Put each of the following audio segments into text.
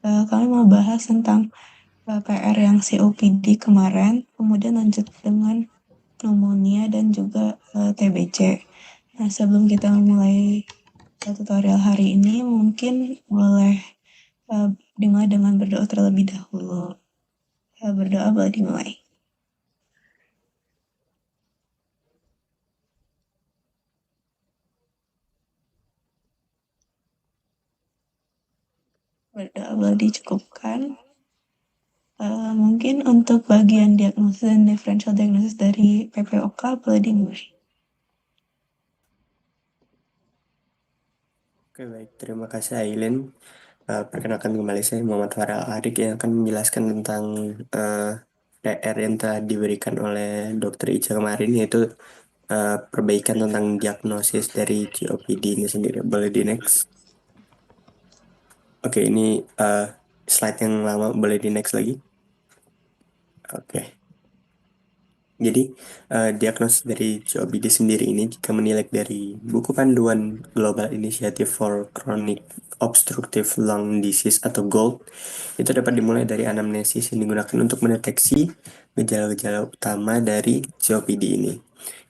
kami mau bahas tentang PR yang COPD kemarin, kemudian lanjut dengan pneumonia dan juga TBC. Nah, sebelum kita mulai tutorial hari ini, mungkin boleh dimulai dengan berdoa terlebih dahulu. Berdoa boleh dimulai. Berdoa boleh dicukupkan. Mungkin untuk bagian diagnosis dan differential diagnosis dari PPOK boleh dimulai. Oke, baik. Terima kasih, Aileen. Perkenalkan kembali, saya Muhammad Farel Arik yang akan menjelaskan tentang uh, PR yang telah diberikan oleh Dokter Ica kemarin, yaitu perbaikan tentang diagnosis dari COPD ini sendiri. Boleh di next? Oke, ini uh, slide yang lama, boleh di next lagi? Oke. Jadi, diagnosis dari COPD sendiri ini jika menilik dari buku panduan Global Initiative for Chronic Obstructive Lung Disease atau GOLD, itu dapat dimulai dari anamnesis yang digunakan untuk mendeteksi gejala-gejala utama dari COPD ini.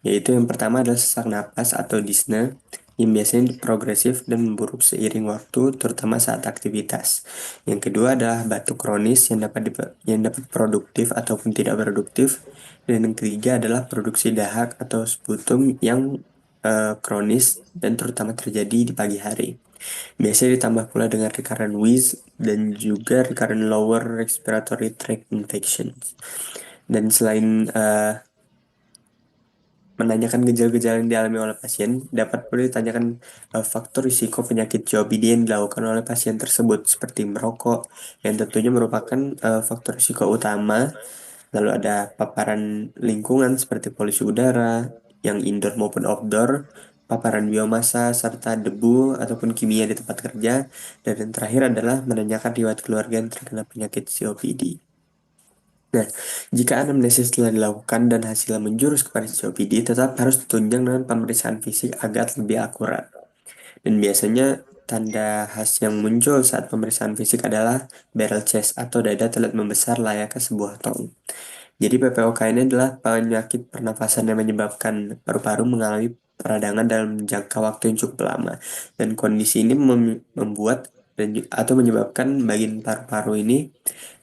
Yaitu yang pertama adalah sesak napas atau dyspnea yang biasanya progresif dan memburuk seiring waktu, terutama saat aktivitas. Yang kedua adalah batuk kronis yang dapat produktif ataupun tidak produktif. Dan yang ketiga adalah produksi dahak atau sputum yang kronis dan terutama terjadi di pagi hari. Biasanya ditambah pula dengan recurrent wheeze dan juga recurrent lower respiratory tract infections. Dan selain menanyakan gejala-gejala yang dialami oleh pasien, dapat pula ditanyakan faktor risiko penyakit COPD yang dilakukan oleh pasien tersebut, seperti merokok, yang tentunya merupakan faktor risiko utama. Lalu ada paparan lingkungan seperti polusi udara, yang indoor maupun outdoor, paparan biomasa, serta debu ataupun kimia di tempat kerja, dan yang terakhir adalah menanyakan riwayat keluarga yang terkena penyakit COPD. Nah, jika anamnesis telah dilakukan dan hasilnya menjurus kepada COPD, tetap harus ditunjang dengan pemeriksaan fisik agar lebih akurat. Dan biasanya tanda khas yang muncul saat pemeriksaan fisik adalah barrel chest atau dada terlihat membesar layaknya sebuah tong. Jadi PPOK ini adalah penyakit pernafasan yang menyebabkan paru-paru mengalami peradangan dalam jangka waktu yang cukup lama. Dan kondisi ini membuat atau menyebabkan bagian paru-paru ini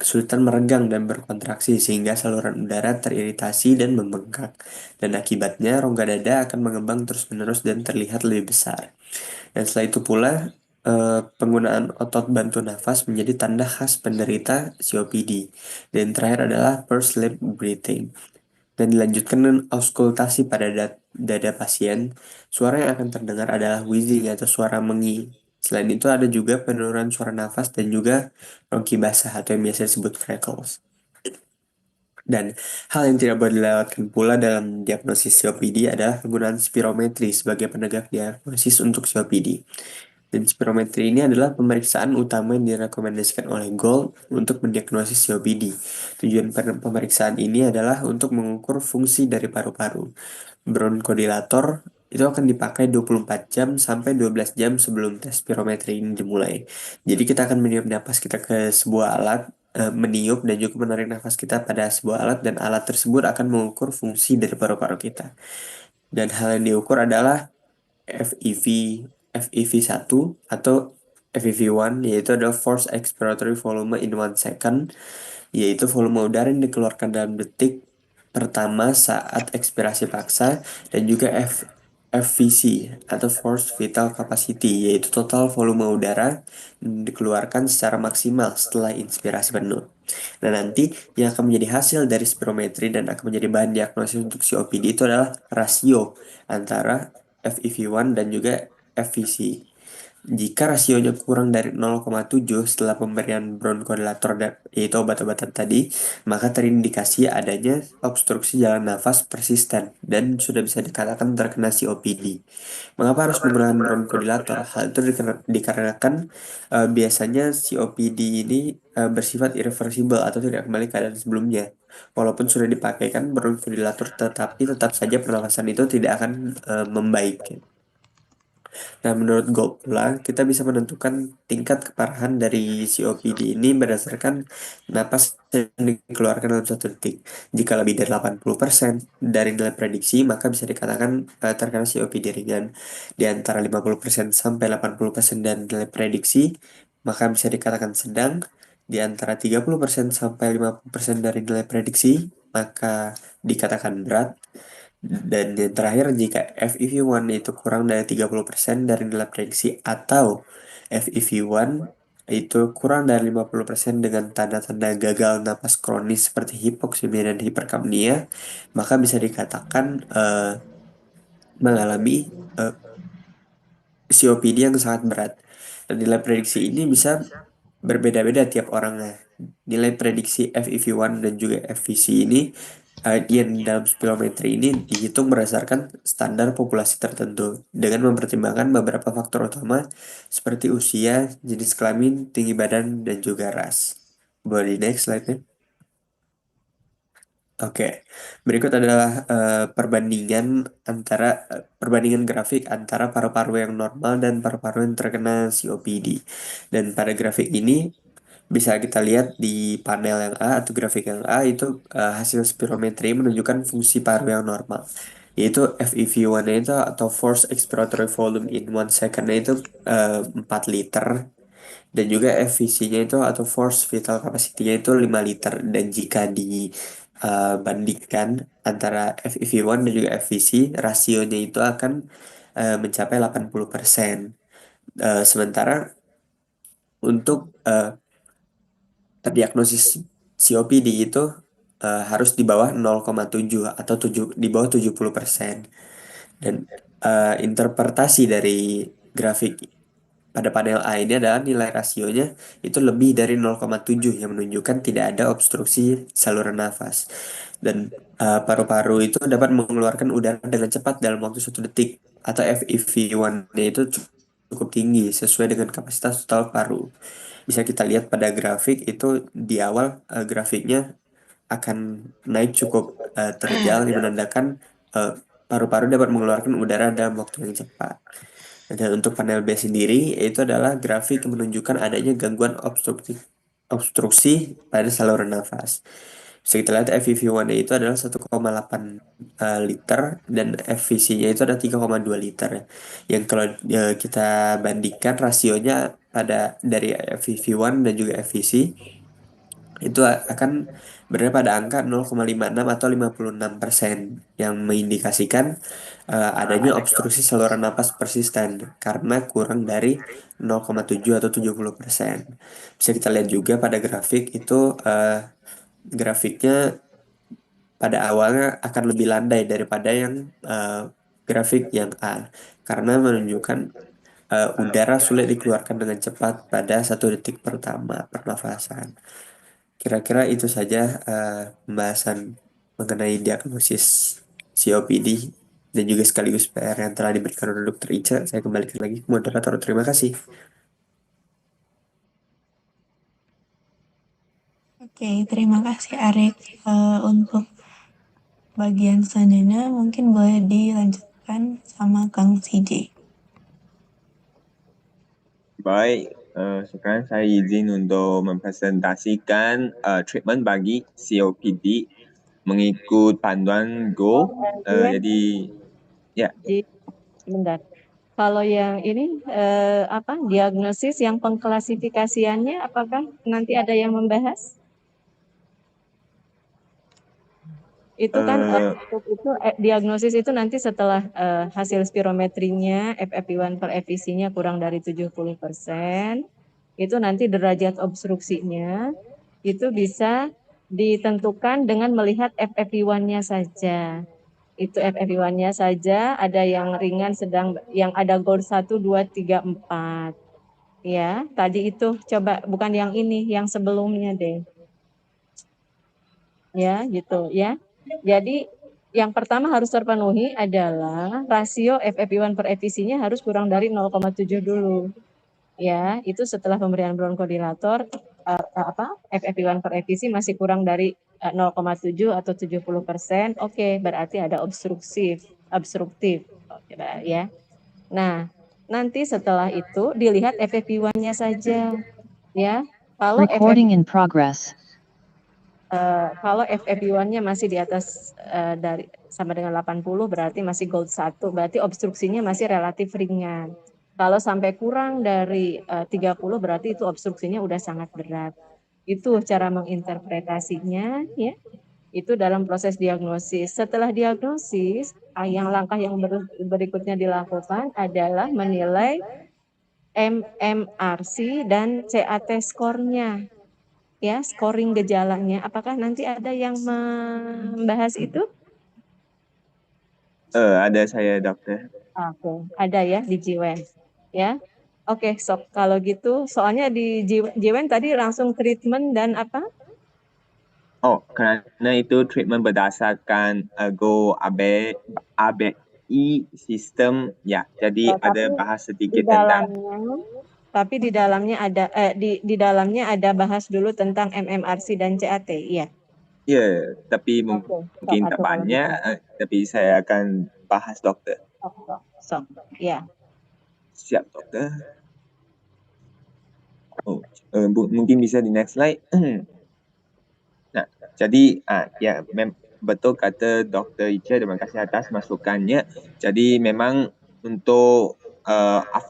kesulitan meregang dan berkontraksi sehingga saluran udara teriritasi dan membengkak. Dan akibatnya rongga dada akan mengembang terus-menerus dan terlihat lebih besar. Dan setelah itu pula penggunaan otot bantu nafas menjadi tanda khas penderita COPD. Dan terakhir adalah pursed lip breathing. Dan dilanjutkan dengan auskultasi pada dada pasien. Suara yang akan terdengar adalah wheezing atau suara mengi. Selain itu ada juga penurunan suara nafas dan juga bronki basah atau yang biasa disebut crackles. Dan hal yang tidak boleh dilewatkan pula dalam diagnosis COPD adalah penggunaan spirometri sebagai penegak diagnosis untuk COPD. Dan spirometri ini adalah pemeriksaan utama yang direkomendasikan oleh Gold untuk mendiagnosis COPD. Tujuan pemeriksaan ini adalah untuk mengukur fungsi dari paru-paru. Bronkodilator itu akan dipakai 24 jam sampai 12 jam sebelum tes spirometri ini dimulai. Jadi kita akan meniup napas kita ke sebuah alat, meniup dan juga menarik nafas kita pada sebuah alat dan alat tersebut akan mengukur fungsi dari paru-paru kita. Dan hal yang diukur adalah FEV FEV1 atau FEV1 yaitu adalah Forced Expiratory Volume in 1 second, yaitu volume udara yang dikeluarkan dalam detik pertama saat ekspirasi paksa, dan juga FVC atau Forced Vital Capacity yaitu total volume udara yang dikeluarkan secara maksimal setelah inspirasi penuh. Nah, nanti yang akan menjadi hasil dari spirometri dan akan menjadi bahan diagnosis untuk COPD itu adalah rasio antara FEV1 dan juga FVC. Jika rasionya kurang dari 0,7 setelah pemberian bronkodilator yaitu obat-obatan tadi, maka terindikasi adanya obstruksi jalan nafas persisten dan sudah bisa dikatakan terkena COPD. Mengapa harus menggunakan bronkodilator? Hal itu dikarenakan biasanya COPD ini bersifat irreversible atau tidak kembali ke keadaan sebelumnya. Walaupun sudah dipakai kan bronkodilator, tetapi tetap saja pernafasan itu tidak akan membaik. Nah, menurut Gold pula, kita bisa menentukan tingkat keparahan dari COPD ini berdasarkan napas yang dikeluarkan dalam satu detik. Jika lebih dari 80% dari nilai prediksi, maka bisa dikatakan terkena COPD ringan. Di antara 50% sampai 80% dari nilai prediksi, maka bisa dikatakan sedang. Di antara 30% sampai 50% dari nilai prediksi, maka dikatakan berat. Dan yang terakhir, jika FEV1 itu kurang dari 30% dari nilai prediksi atau FEV1 itu kurang dari 50% dengan tanda-tanda gagal napas kronis seperti hipoksimia dan hiperkapnia, maka bisa dikatakan mengalami eh, COPD yang sangat berat. Dan nilai prediksi ini bisa berbeda-beda tiap orangnya. Nilai prediksi FEV1 dan juga FVC ini yang dalam spirometri ini dihitung berdasarkan standar populasi tertentu dengan mempertimbangkan beberapa faktor utama seperti usia, jenis kelamin, tinggi badan, dan juga ras. Boleh di next slide-nya. Oke, berikut adalah perbandingan grafik antara paru-paru yang normal dan paru-paru yang terkena COPD. Dan pada grafik ini bisa kita lihat di panel yang A atau grafik yang A itu hasil spirometri menunjukkan fungsi paru yang normal. Yaitu FEV1 itu atau Forced Expiratory Volume in 1 second itu 4 liter dan juga FVC-nya itu atau Force Vital Capacity-nya itu 5 liter dan jika dibandingkan antara FEV1 dan juga FVC rasionya itu akan mencapai 80%. Sementara untuk terdiagnosis COPD itu harus di bawah 0,7 atau di bawah 70%. Dan interpretasi dari grafik pada panel A ini adalah nilai rasionya itu lebih dari 0,7 yang menunjukkan tidak ada obstruksi saluran nafas. Dan paru-paru itu dapat mengeluarkan udara dengan cepat dalam waktu 1 detik atau FEV1-nya itu cukup tinggi sesuai dengan kapasitas total paru. Bisa kita lihat pada grafik itu di awal grafiknya akan naik cukup terjal yang menandakan eh, paru-paru dapat mengeluarkan udara dalam waktu yang cepat. Dan untuk panel B sendiri, itu adalah grafik yang menunjukkan adanya gangguan obstruksi pada saluran nafas. Bisa kita lihat FEV1 itu adalah 1,8 liter dan FVC-nya itu ada 3,2 liter. Yang kalau kita bandingkan rasionya pada dari FEV1 dan juga FVC itu akan berada pada angka 0,56 atau 56% yang mengindikasikan adanya obstruksi saluran napas persisten karena kurang dari 0,7 atau 70%. Bisa kita lihat juga pada grafik itu grafiknya pada awalnya akan lebih landai daripada yang grafik yang A karena menunjukkan udara sulit dikeluarkan dengan cepat pada 1 detik pertama pernafasan. Kira-kira itu saja pembahasan mengenai diagnosis COPD dan juga sekaligus PR yang telah diberikan oleh Dr. Ica. Saya kembalikan lagi ke moderator. Terima kasih. Oke, terima kasih Arik. Untuk bagian selanjutnya mungkin boleh dilanjutkan sama Kang CJ. Baik, sekarang saya izin untuk mempresentasikan treatment bagi COPD mengikut panduan GO. Jadi, ya. Bentar. Kalau yang ini diagnosis yang pengklasifikasiannya apakah nanti ada yang membahas? Itu kan itu diagnosis itu nanti setelah hasil spirometrinya FFP1 per FVC-nya kurang dari 70%, itu nanti derajat obstruksinya itu bisa ditentukan dengan melihat FFP1-nya saja. Itu FFP1-nya saja, ada yang ringan, sedang, yang ada GOR 1, 2, 3, 4. Ya, tadi itu coba bukan yang ini, yang sebelumnya deh. Ya, gitu ya. Jadi yang pertama harus terpenuhi adalah rasio FFP1 per FVC-nya harus kurang dari 0,7 dulu. Ya, itu setelah pemberian bronkodilator FFP1 per FVC masih kurang dari 0,7 atau 70%. Oke, berarti ada obstruktif. Ya. Nah, nanti setelah itu dilihat FFP1-nya saja, ya. Kalau Recording in progress. Kalau FFP1-nya masih di atas dari sama dengan 80 berarti masih gold 1, berarti obstruksinya masih relatif ringan. Kalau sampai kurang dari 30 berarti itu obstruksinya udah sangat berat. Itu cara menginterpretasinya, ya. Itu dalam proses diagnosis. Setelah diagnosis, langkah yang berikutnya dilakukan adalah menilai MMRC dan CAT skornya. Ya, scoring gejalanya. Apakah nanti ada yang membahas itu? Ada saya, dokter. Oke, ada ya di Jiwen. Ya. Oke, kalau gitu, soalnya di Jiwen tadi langsung treatment dan apa? Oh, kerana itu treatment berdasarkan Go ABI sistem, ya. Jadi ada bahas sedikit tentang. Tapi di dalamnya ada di dalamnya ada bahas dulu tentang MMRC dan CAT, iya. Ya, tapi mungkin tak banyak, tapi saya akan bahas, dokter. Ya. Siap, dokter. Oh, mungkin bisa di next slide. Nah, jadi ya betul kata Dr. Ica, terima kasih atas masukannya. Jadi memang untuk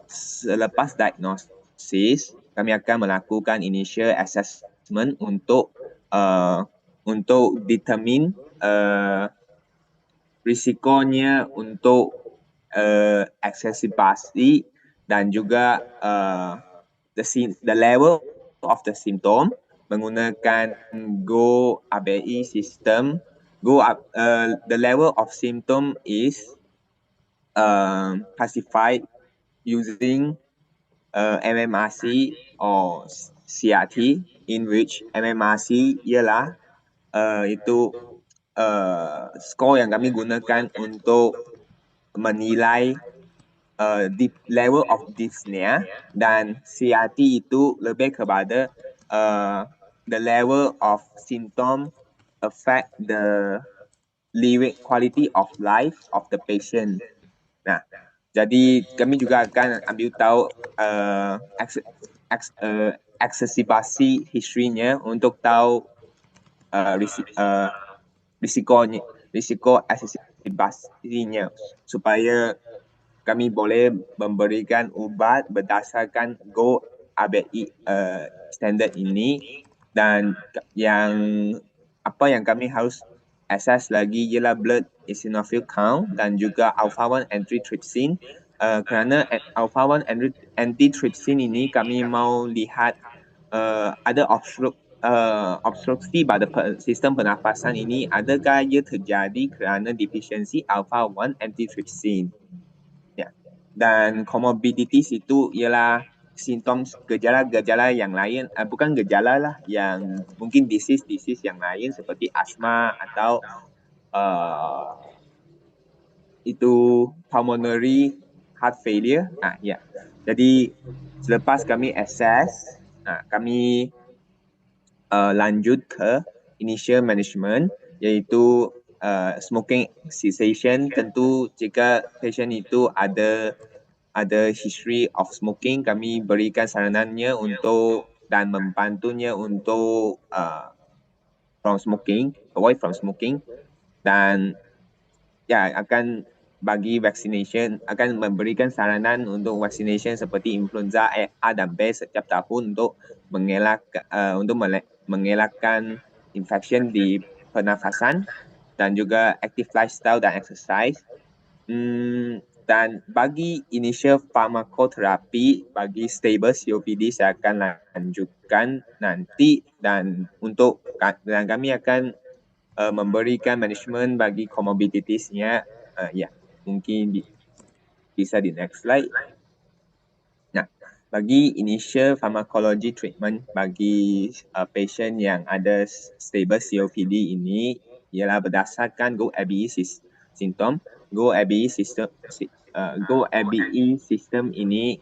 selepas diagnosis, kami akan melakukan initial assessment untuk determine risikonya untuk exacerbasi dan juga the level of the symptom menggunakan Go ABI system. The level of symptom is classified using MMRC or CRT, in which MMRC ialah itu skor yang kami gunakan untuk menilai level of dyspnea, dan CRT itu lebih kepada the level of symptom affect the quality of life of the patient. Nah, jadi kami juga akan ambil tahu accessibility history-nya untuk tahu risiko accessibility-nya, supaya kami boleh memberikan ubat berdasarkan Go ABI standard ini. Dan yang kami harus assess lagi ialah blood eosinophil count dan juga alpha-1 antitrypsin. Kerana alpha-1 antitrypsin ini kami mau lihat ada obstruksi pada sistem pernafasan ini, adakah ia terjadi kerana defisiensi alpha-1 antitrypsin. Ya. Dan comorbidities itu ialah simptom gejala-gejala yang lain, bukan gejala lah, yang mungkin disease yang lain seperti asma atau itu pulmonary heart failure. Ya. Jadi selepas kami assess, kami lanjut ke initial management, iaitu smoking cessation. Tentu jika patient itu ada history of smoking, kami berikan saranannya untuk dan membantunya untuk avoid from smoking, dan ya akan bagi vaccination, akan memberikan saranan untuk vaccination seperti influenza A dan B setiap tahun untuk mengelakkan infection di pernafasan, dan juga active lifestyle dan exercise. Dan bagi initial pharmacotherapy bagi stable COPD saya akan lanjutkan nanti, dan kami akan memberikan management bagi comorbidities-nya. Ya, mungkin bisa di next slide. Nah, bagi initial pharmacology treatment bagi patient yang ada stable COPD ini ialah berdasarkan Go ABI symptom. Go ABI system ini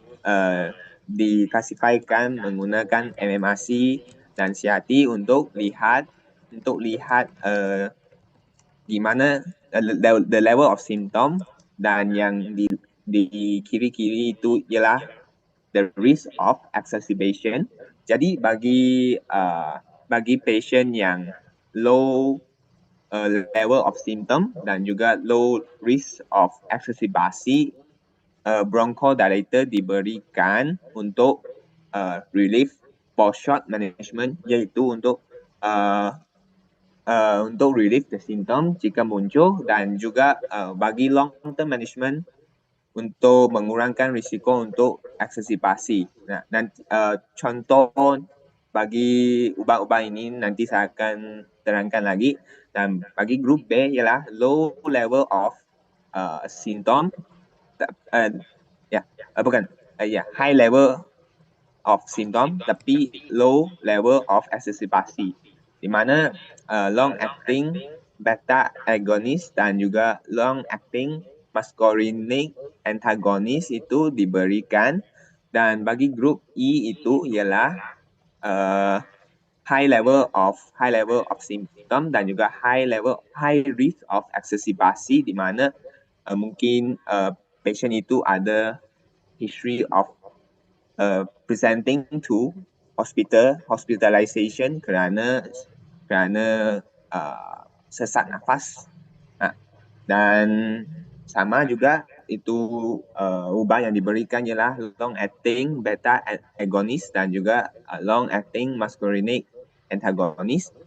diklasifikasikan menggunakan MMRC dan CRT untuk lihat gimana the level of symptom, dan yang di kiri-kiri itu ialah the risk of exacerbation. Jadi bagi patient yang low level of symptom dan juga low risk of exacerbasi, bronchodilator diberikan untuk relief for short management, iaitu untuk relief the symptom jika muncul, dan juga bagi long term management untuk mengurangkan risiko untuk exacerbasi. Nah, nanti contoh bagi ubat-ubat ini nanti saya akan terangkan lagi. Dan bagi grup B ialah low level of symptom, high level of symptom tapi low level of exacerbasi, di mana long acting beta agonist dan juga long acting muscarinic antagonis itu diberikan. Dan bagi grup E itu ialah high level of symptom dan juga high risk of exacerbasi, di mana mungkin patient itu ada history of presenting to hospitalization kerana sesak nafas. Dan sama juga itu ubat yang diberikan ialah long acting beta agonist dan juga long acting muscarinic antagonist.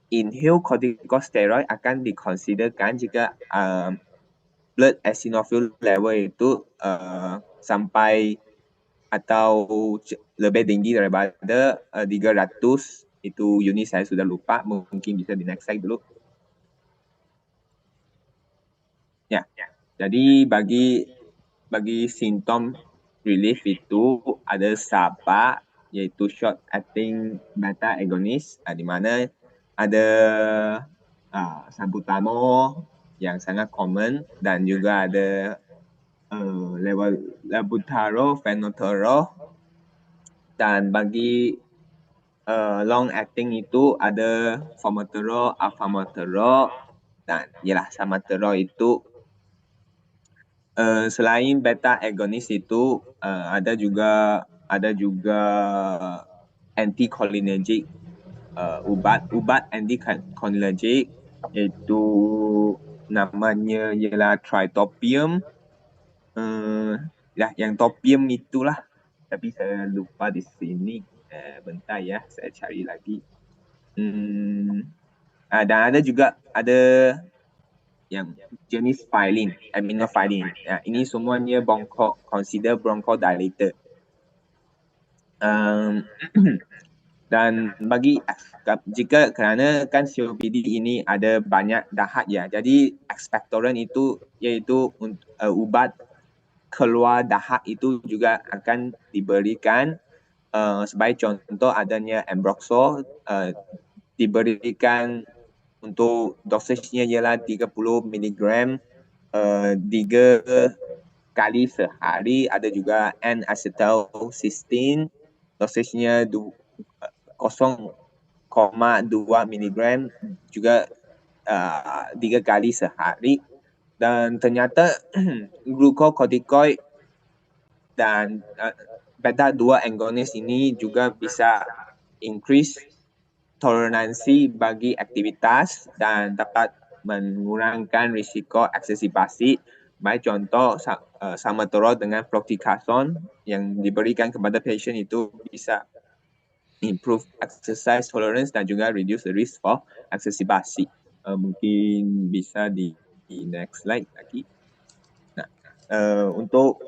Inhaled corticosteroid akan dikonsiderkan jika blood eosinophil level itu sampai atau lebih tinggi daripada 300. Itu unit saya sudah lupa, mungkin bisa di next slide dulu. Ya, jadi bagi simptom relief itu ada SABA, yaitu short acting beta agonist, di mana ada salbutamol yang sangat common, dan juga ada labutarol, phenobarbital. Dan bagi long acting itu ada formoterol, alfamoterol, dan ialah salmeterol. Itu selain beta agonis itu ada juga anticholinergic, ubat anticholinergic, iaitu namanya ialah tritopium. Yang topium itulah, tapi saya lupa di sini. Bentar ya, saya cari lagi. Dan ada juga yang jenis filin, aminofilin. Ini semuanya consider bronchodilator. Dan jika kerana kan COPD ini ada banyak dahat ya, jadi expectorant itu iaitu ubat keluar dahat itu juga akan diberikan. Sebagai contoh adanya Ambroxol, diberikan untuk dosisnya ialah 30 mg 3 kali sehari. Ada juga N-acetylcysteine, dosisnya 0,2 mg juga 3 kali sehari. Dan ternyata glucocorticoid dan beta-2 agonis ini juga bisa increase toleransi bagi aktivitas dan dapat mengurangkan risiko exacerbasi. Baik contoh salmeterol dengan fluticasone yang diberikan kepada patient itu bisa improve exercise tolerance dan juga reduce the risk for exacerbasi. Mungkin bisa di next slide lagi. Nah, untuk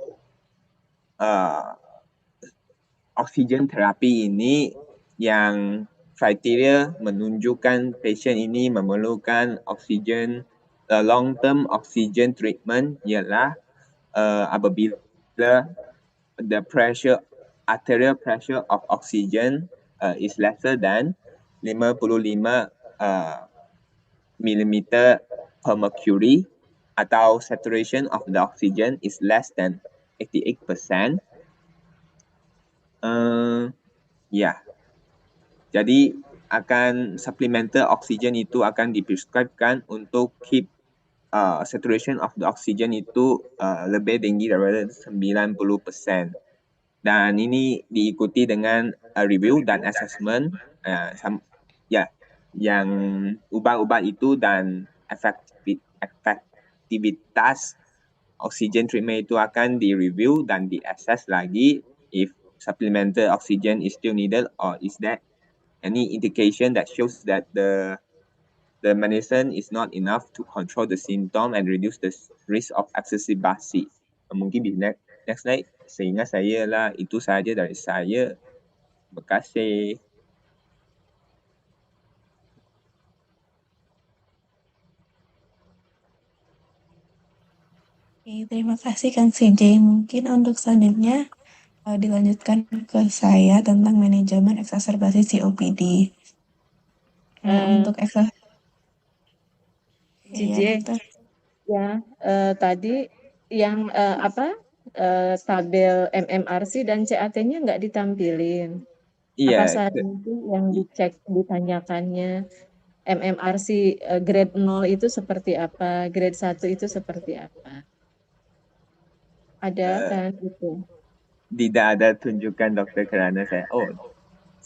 oksigen terapi ini, yang kriteria menunjukkan patient ini memerlukan oksigen, long term oxygen treatment ialah apabila the arterial pressure of oxygen is lesser than 55 mm per mercury, atau saturation of the oxygen is less than 88%. Jadi supplemental oksigen itu akan diprescribekan untuk keep saturation of the oxygen itu lebih tinggi daripada 90%. Dan ini diikuti dengan review dan assessment yang ubat-ubat itu dan efektivitas oxygen treatment itu akan di-review dan di-assess lagi if supplemental oxygen is still needed or is there any indication that shows that the medicine is not enough to control the symptom and reduce the risk of excessive basi. Mungkin di next slide. Seingat saya lah, itu saja dari saya. Terima kasih. Oke, terima kasih Kang CJ. Mungkin untuk selanjutnya dilanjutkan ke saya tentang manajemen eksaserbasi COPD. Untuk CJ, tadi yang tabel MMRC dan CAT-nya nggak ditampilin. Apa saja itu yang dicek, ditanyakannya MMRC grade 0 itu seperti apa, grade 1 itu seperti apa? Ada kan itu? Tidak ada tunjukkan dokter kerana saya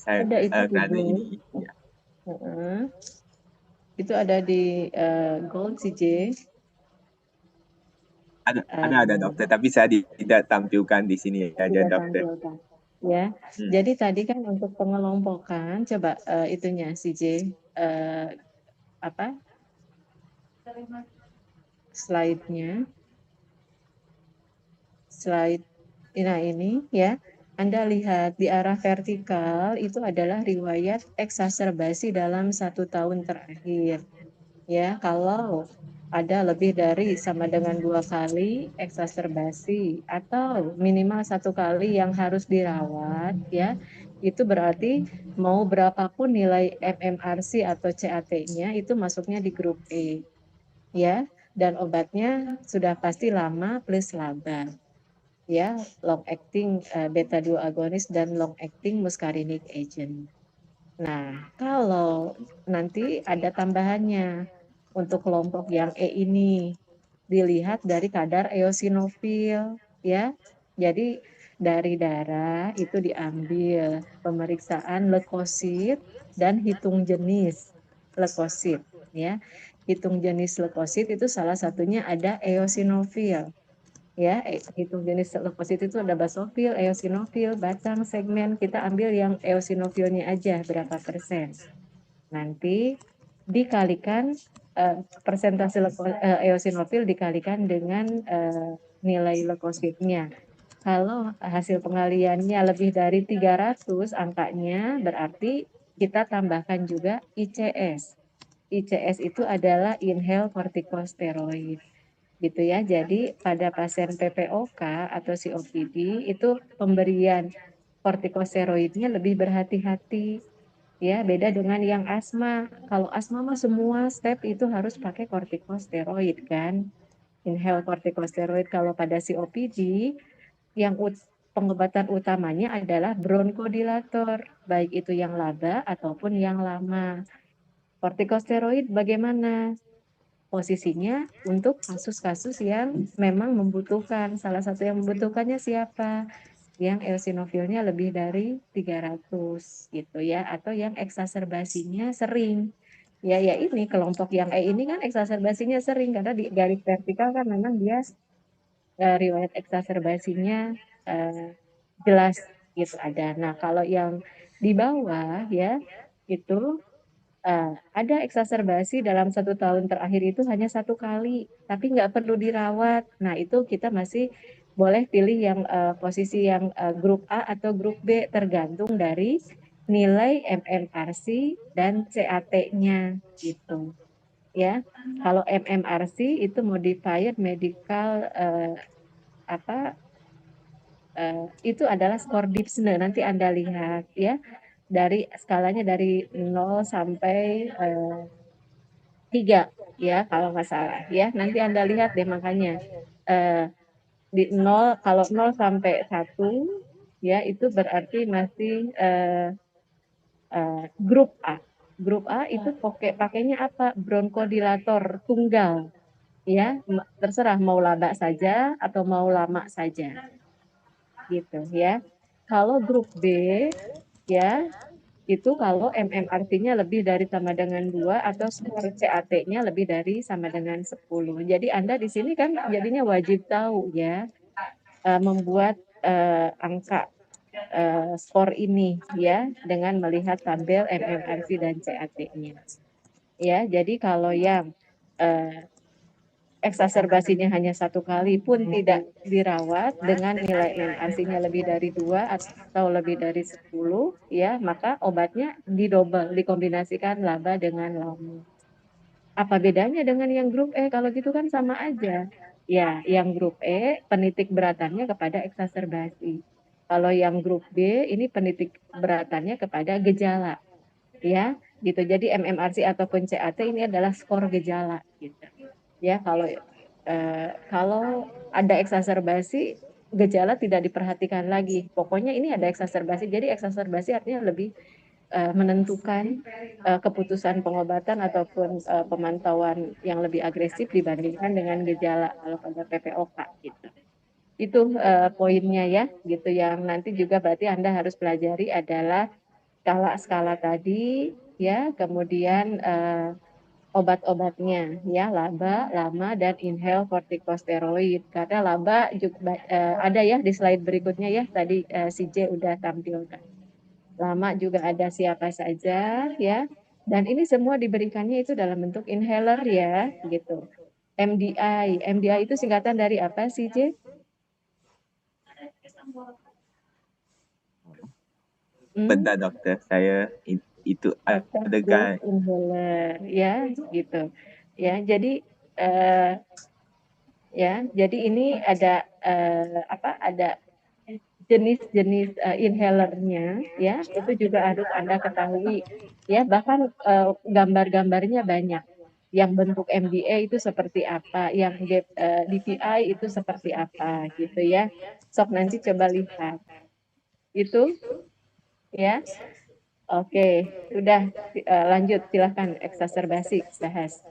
ada itu kerana ini. Ya. Itu ada di Gold CJ. Ada dokter, tapi saya tidak tampilkan di sini aja dokter. Tampilkan. Ya, jadi tadi kan untuk pengelompokan, coba itunya CJ, slide-nya. Nah ini ya, Anda lihat di arah vertikal itu adalah riwayat eksaserbasi dalam 1 tahun terakhir. Ya, kalau ada lebih dari sama dengan 2 kali eksaserbasi atau minimal 1 kali yang harus dirawat, ya, itu berarti mau berapapun nilai MMRC atau CAT-nya itu masuknya di grup E, ya, dan obatnya sudah pasti lama plus LABA. Ya, long acting beta 2 agonis dan long acting muscarinic agent. Nah, kalau nanti ada tambahannya untuk kelompok yang E ini dilihat dari kadar eosinofil, ya. Jadi dari darah itu diambil pemeriksaan leukosit dan hitung jenis leukosit, ya. Hitung jenis leukosit itu salah satunya ada eosinofil. Ya, hitung jenis leukosit itu ada basofil, eosinofil, batang, segmen. Kita ambil yang eosinofilnya aja berapa persen. Nanti dikalikan persentase eosinofil dikalikan dengan nilai leukositnya. Kalau hasil pengaliannya lebih dari 300 angkanya, berarti kita tambahkan juga ICS. ICS itu adalah inhaled corticosteroid. Gitu ya. Jadi pada pasien PPOK atau COPD itu pemberian kortikosteroidnya lebih berhati-hati. Ya, beda dengan yang asma. Kalau asma mah semua step itu harus pakai kortikosteroid kan. Inhale kortikosteroid. Kalau pada COPD yang pengobatan utamanya adalah bronkodilator, baik itu yang laba ataupun yang lama. Kortikosteroid bagaimana? Posisinya untuk kasus-kasus yang memang membutuhkan. Salah satu yang membutuhkannya siapa? Yang eosinofilnya lebih dari 300 gitu ya, atau yang eksaserbasinya sering. Ya ini kelompok yang E ini kan eksaserbasinya sering karena di garis vertikal kan memang dia riwayat eksaserbasinya jelas gitu ada. Nah, kalau yang di bawah ya itu ada eksaserbasi dalam 1 tahun terakhir itu hanya 1 kali, tapi nggak perlu dirawat. Nah, itu kita masih boleh pilih yang posisi yang grup A atau grup B, tergantung dari nilai MMRC dan CAT-nya gitu. Ya, kalau MMRC itu modified medical itu adalah skor Dipsne. Nanti Anda lihat ya. Dari skalanya dari 0 sampai 3 ya kalau nggak salah ya. Nanti Anda lihat deh makanya di 0 kalau 0 sampai 1 ya itu berarti masih grup A. Grup A itu pakainya apa? Bronkodilator tunggal. ya, terserah mau laba saja atau mau lama saja, gitu ya. Kalau grup B, ya, itu kalau MMRT-nya lebih dari sama dengan 2 atau skor CAT-nya lebih dari sama dengan 10. Jadi Anda di sini kan jadinya wajib tahu ya, membuat angka skor ini ya dengan melihat tabel MMRT dan CAT-nya. Ya, jadi kalau yang eksaserbasinya hanya 1 kali pun tidak dirawat dengan nilai MMRT-nya lebih dari 2 atau lebih dari 10 ya, maka obatnya didobel, dikombinasikan laba dengan lama. Apa bedanya dengan yang grup E? Kalau gitu kan sama aja. Ya, yang grup E penitik beratannya kepada eksaserbasi. Kalau yang grup B ini penitik beratannya kepada gejala. Ya, gitu. Jadi MMRC ataupun CAT ini adalah skor gejala gitu. Ya, kalau ada eksaserbasi, gejala tidak diperhatikan lagi. Pokoknya ini ada eksaserbasi. Jadi eksaserbasi artinya lebih menentukan keputusan pengobatan ataupun pemantauan yang lebih agresif dibandingkan dengan gejala kalau pada PPOK gitu. Itu poinnya ya, gitu. Yang nanti juga berarti Anda harus pelajari adalah skala-skala tadi ya, kemudian obat-obatnya ya, laba, lama, dan inhale kortikosteroid. Karena laba juga ada ya di slide berikutnya ya, tadi si J udah tampilkan. Lama juga ada siapa saja ya. Dan ini semua diberikannya itu dalam bentuk inhaler ya, gitu. MDI. MDI itu singkatan dari apa sih, J? Bentar dokter, saya itu adegan Inhaler ya, gitu. Ya, jadi jadi ini ada ada jenis-jenis inhalernya ya, itu juga harus Anda ketahui ya, bahkan gambar-gambarnya banyak. Yang bentuk MDA itu seperti apa, yang DPI itu seperti apa gitu ya. Sok nanti coba lihat. Itu ya. Oke, sudah lanjut silahkan eksaserbasi bahas.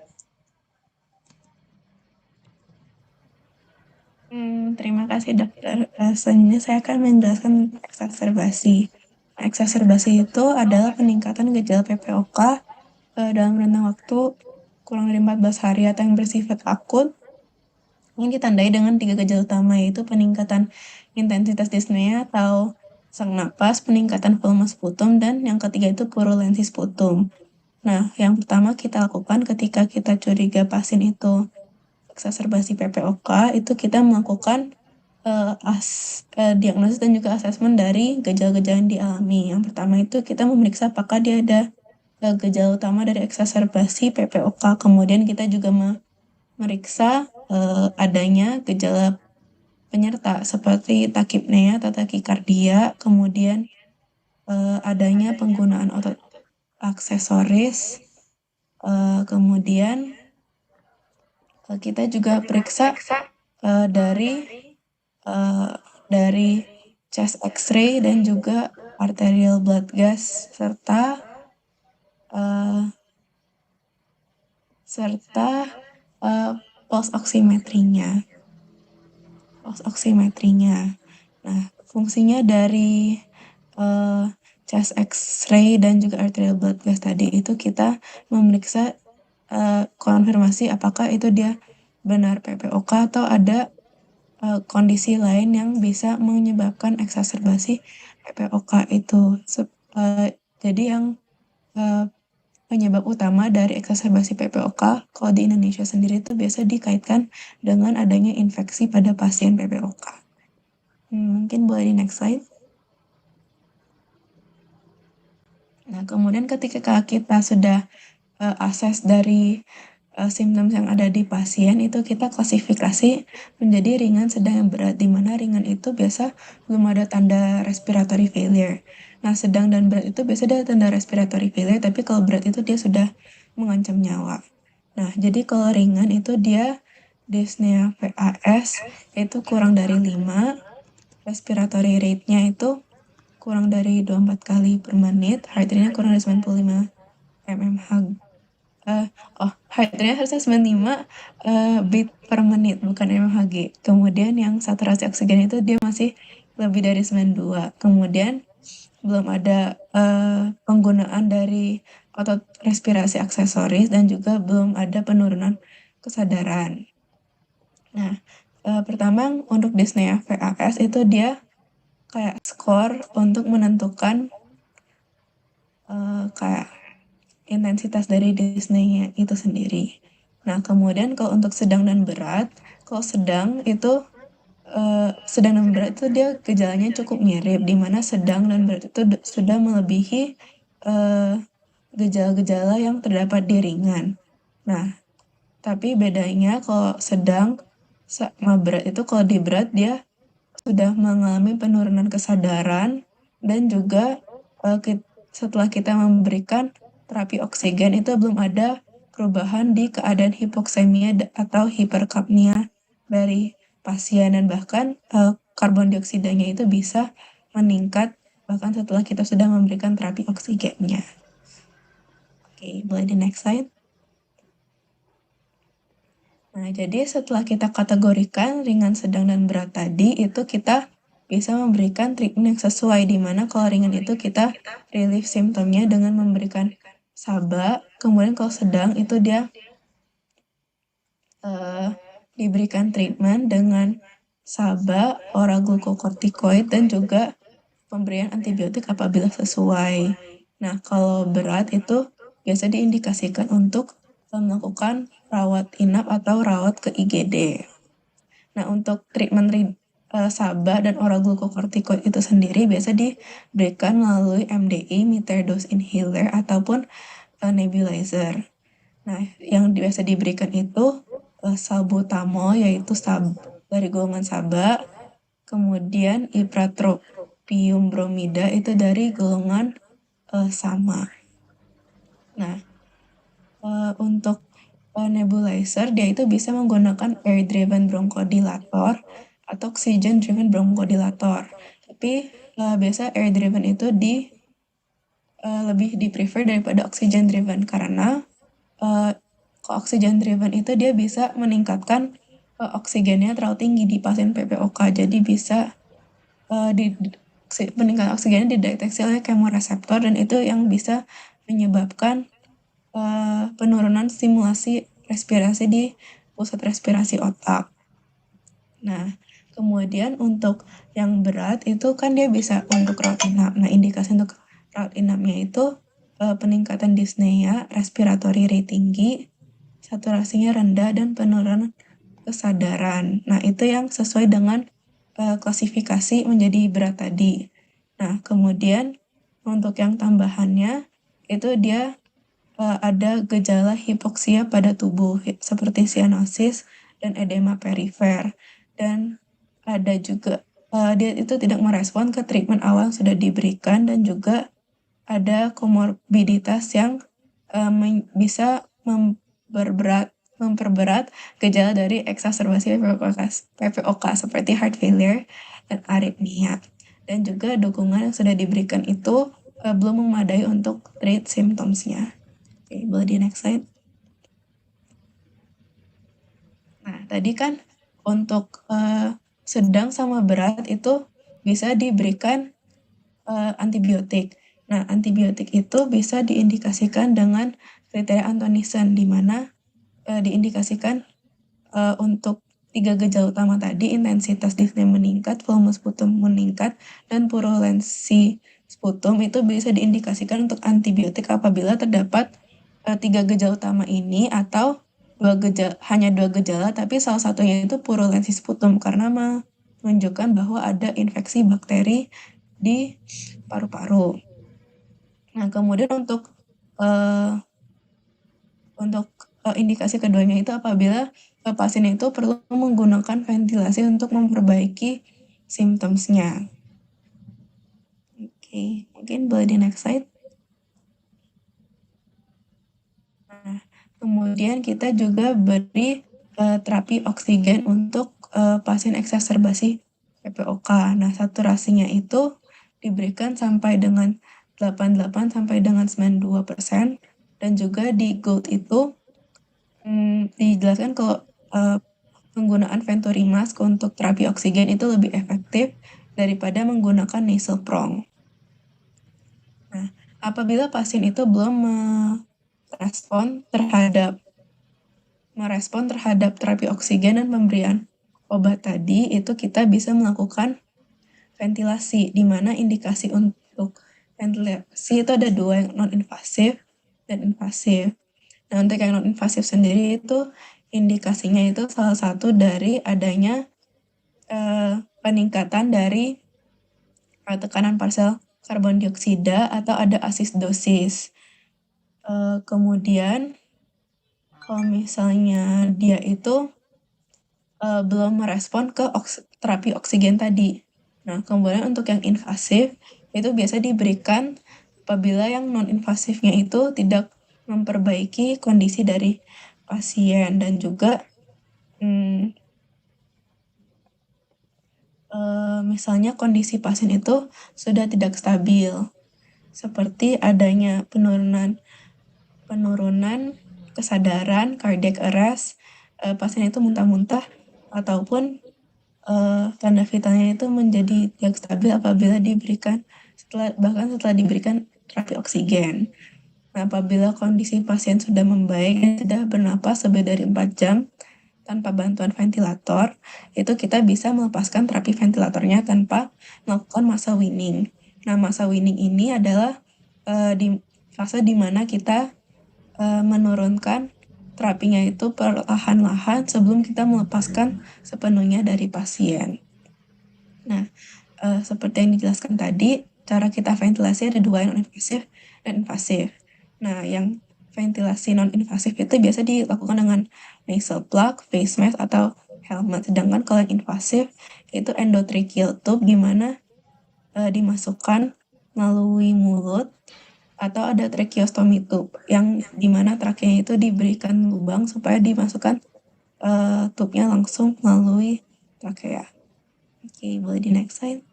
Terima kasih dokter. Selanjutnya saya akan menjelaskan eksaserbasi. Eksaserbasi itu adalah peningkatan gejala PPOK dalam rentang waktu kurang dari 14 hari atau yang bersifat akut yang ditandai dengan 3 gejala utama, yaitu peningkatan intensitas dyspnea atau sesak napas, peningkatan volume sputum, dan yang ketiga itu purulensi sputum. Nah, yang pertama kita lakukan ketika kita curiga pasien itu eksaserbasi PPOK, itu kita melakukan diagnosis dan juga asesmen dari gejala-gejala yang dialami. Yang pertama itu kita memeriksa apakah dia ada gejala utama dari eksaserbasi PPOK. Kemudian kita juga memeriksa adanya gejala penyerta seperti takipnea atau takikardia, kemudian adanya penggunaan otot aksesoris, kemudian kita juga periksa dari chest X-ray dan juga arterial blood gas serta pulse oximetrinya. Nah, fungsinya dari chest X-ray dan juga arterial blood gas tadi itu kita memeriksa konfirmasi apakah itu dia benar PPOK atau ada kondisi lain yang bisa menyebabkan eksaserbasi PPOK itu. Jadi yang penyebab utama dari eksaserbasi PPOK kalau di Indonesia sendiri itu biasa dikaitkan dengan adanya infeksi pada pasien PPOK. Mungkin boleh di next slide. Nah, kemudian ketika kita sudah akses dari simptom yang ada di pasien, itu kita klasifikasi menjadi ringan, sedang, yang berat, di mana ringan itu biasa belum ada tanda respiratory failure. Nah, sedang dan berat itu biasa ada tanda respiratory failure, tapi kalau berat itu dia sudah mengancam nyawa. Nah, jadi kalau ringan itu dia dyspnea VAS itu kurang dari 5, respiratory rate-nya itu kurang dari 24 kali per menit, heart rate-nya kurang dari 95 mmHg heart rate harusnya 95 beat per menit, bukan mmHg. Kemudian yang saturasi oksigen itu dia masih lebih dari 92. Kemudian belum ada penggunaan dari otot respirasi aksesoris dan juga belum ada penurunan kesadaran. Nah, pertama untuk dyspnea VAS itu dia kayak skor untuk menentukan kayak intensitas dari dyspnea itu sendiri. Nah, kemudian kalau untuk sedang dan berat, kalau sedang itu sedang dan berat itu dia gejalanya cukup mirip, di mana sedang dan berat itu sudah melebihi gejala-gejala yang terdapat di ringan. Nah, tapi bedanya kalau sedang sama berat itu, kalau di berat dia sudah mengalami penurunan kesadaran dan juga setelah kita memberikan terapi oksigen itu belum ada perubahan di keadaan hipoksemia atau hiperkapnia dari pasien, dan bahkan karbon dioksidanya itu bisa meningkat bahkan setelah kita sudah memberikan terapi oksigennya. Oke, boleh di next slide. Nah, jadi setelah kita kategorikan ringan, sedang, dan berat tadi, itu kita bisa memberikan treatment yang sesuai, di mana kalau ringan itu kita relief simptomnya dengan memberikan SABA, kemudian kalau sedang itu dia diberikan treatment dengan SABA, oral glukokortikoid, dan juga pemberian antibiotik apabila sesuai. Nah, kalau berat itu biasa diindikasikan untuk melakukan rawat inap atau rawat ke IGD. Nah, untuk treatment SABA dan oral glukokortikoid itu sendiri biasa diberikan melalui MDI, metered dose inhaler, ataupun nebulizer. Nah, yang biasa diberikan itu salbutamol, yaitu dari golongan SABA, kemudian ipratropium bromida itu dari golongan sama. Nah, untuk nebulizer dia itu bisa menggunakan air driven bronchodilator atau oxygen driven bronchodilator. Tapi biasa air driven itu lebih di prefer daripada oxygen driven, karena kalau oxygen driven itu dia bisa meningkatkan oksigennya terlalu tinggi di pasien PPOK, jadi bisa peningkatan oksigennya dideteksi oleh kemoreseptor, dan itu yang bisa menyebabkan penurunan stimulasi respirasi di pusat respirasi otak. Nah, kemudian untuk yang berat itu kan dia bisa untuk rawat inap. Nah, indikasi untuk rawat inapnya itu peningkatan dyspnea, respiratory rate tinggi, saturasinya rendah, dan penurunan kesadaran. Nah, itu yang sesuai dengan klasifikasi menjadi berat tadi. Nah, kemudian untuk yang tambahannya itu dia ada gejala hipoksia pada tubuh seperti cyanosis dan edema perifer, dan ada juga dia itu tidak merespon ke treatment awal yang sudah diberikan, dan juga ada komorbiditas yang bisa memperberat gejala dari eksaserbasi PPOK seperti heart failure dan arrhythmia. Dan juga dukungan yang sudah diberikan itu belum memadai untuk treat symptoms-nya. Oke, boleh di next slide. Nah, tadi kan untuk sedang sama berat itu bisa diberikan antibiotik. Nah, antibiotik itu bisa diindikasikan dengan kriteria Antonisen, di mana diindikasikan untuk 3 gejala utama tadi, intensitas dyspnea meningkat, volume sputum meningkat, dan purulensi sputum itu bisa diindikasikan untuk antibiotik apabila terdapat 3 gejala utama ini, atau hanya 2 gejala tapi salah satunya itu purulensi sputum karena menunjukkan bahwa ada infeksi bakteri di paru-paru. Nah, kemudian untuk indikasi keduanya itu apabila pasien itu perlu menggunakan ventilasi untuk memperbaiki symptoms-nya. Oke, mungkin boleh di next slide. Nah, kemudian kita juga beri terapi oksigen untuk pasien eksaserbasi PPOK. Nah, saturasinya itu diberikan sampai dengan 88 sampai dengan 92%, Dan juga di GOLD itu dijelaskan kalau penggunaan Venturi mask untuk terapi oksigen itu lebih efektif daripada menggunakan nasal prong. Nah, apabila pasien itu belum merespon terhadap terapi oksigen dan pemberian obat tadi, itu kita bisa melakukan ventilasi, di mana indikasi untuk ventilasi itu ada 2, yang non-invasif dan invasif. Nah, untuk yang non-invasif sendiri itu indikasinya itu salah satu dari adanya peningkatan dari tekanan parsel karbon dioksida atau ada asistosis. Kemudian kalau misalnya dia itu belum merespon ke terapi oksigen tadi. Nah, kemudian untuk yang invasif itu biasa diberikan apabila yang non-invasifnya itu tidak memperbaiki kondisi dari pasien dan juga misalnya kondisi pasien itu sudah tidak stabil, seperti adanya penurunan kesadaran, cardiac arrest, pasien itu muntah-muntah, ataupun tanda vitalnya itu menjadi tidak stabil apabila bahkan setelah diberikan terapi oksigen. Nah, apabila kondisi pasien sudah membaik dan sudah bernapas lebih dari 4 jam tanpa bantuan ventilator, itu kita bisa melepaskan terapi ventilatornya tanpa melakukan masa weaning. Nah, masa weaning ini adalah di fase di mana kita menurunkan terapinya itu perlahan-lahan sebelum kita melepaskan sepenuhnya dari pasien. Nah, seperti yang dijelaskan tadi, cara kita ventilasi ada 2, yang non-invasif dan invasif. Nah, yang ventilasi non-invasif itu biasa dilakukan dengan nasal plug, face mask, atau helmet. Sedangkan kalau yang invasif itu endotracheal tube, di mana dimasukkan melalui mulut, atau ada tracheostomy tube, yang dimana trakenya itu diberikan lubang supaya dimasukkan tube-nya langsung melalui trakea. Oke, boleh di next slide.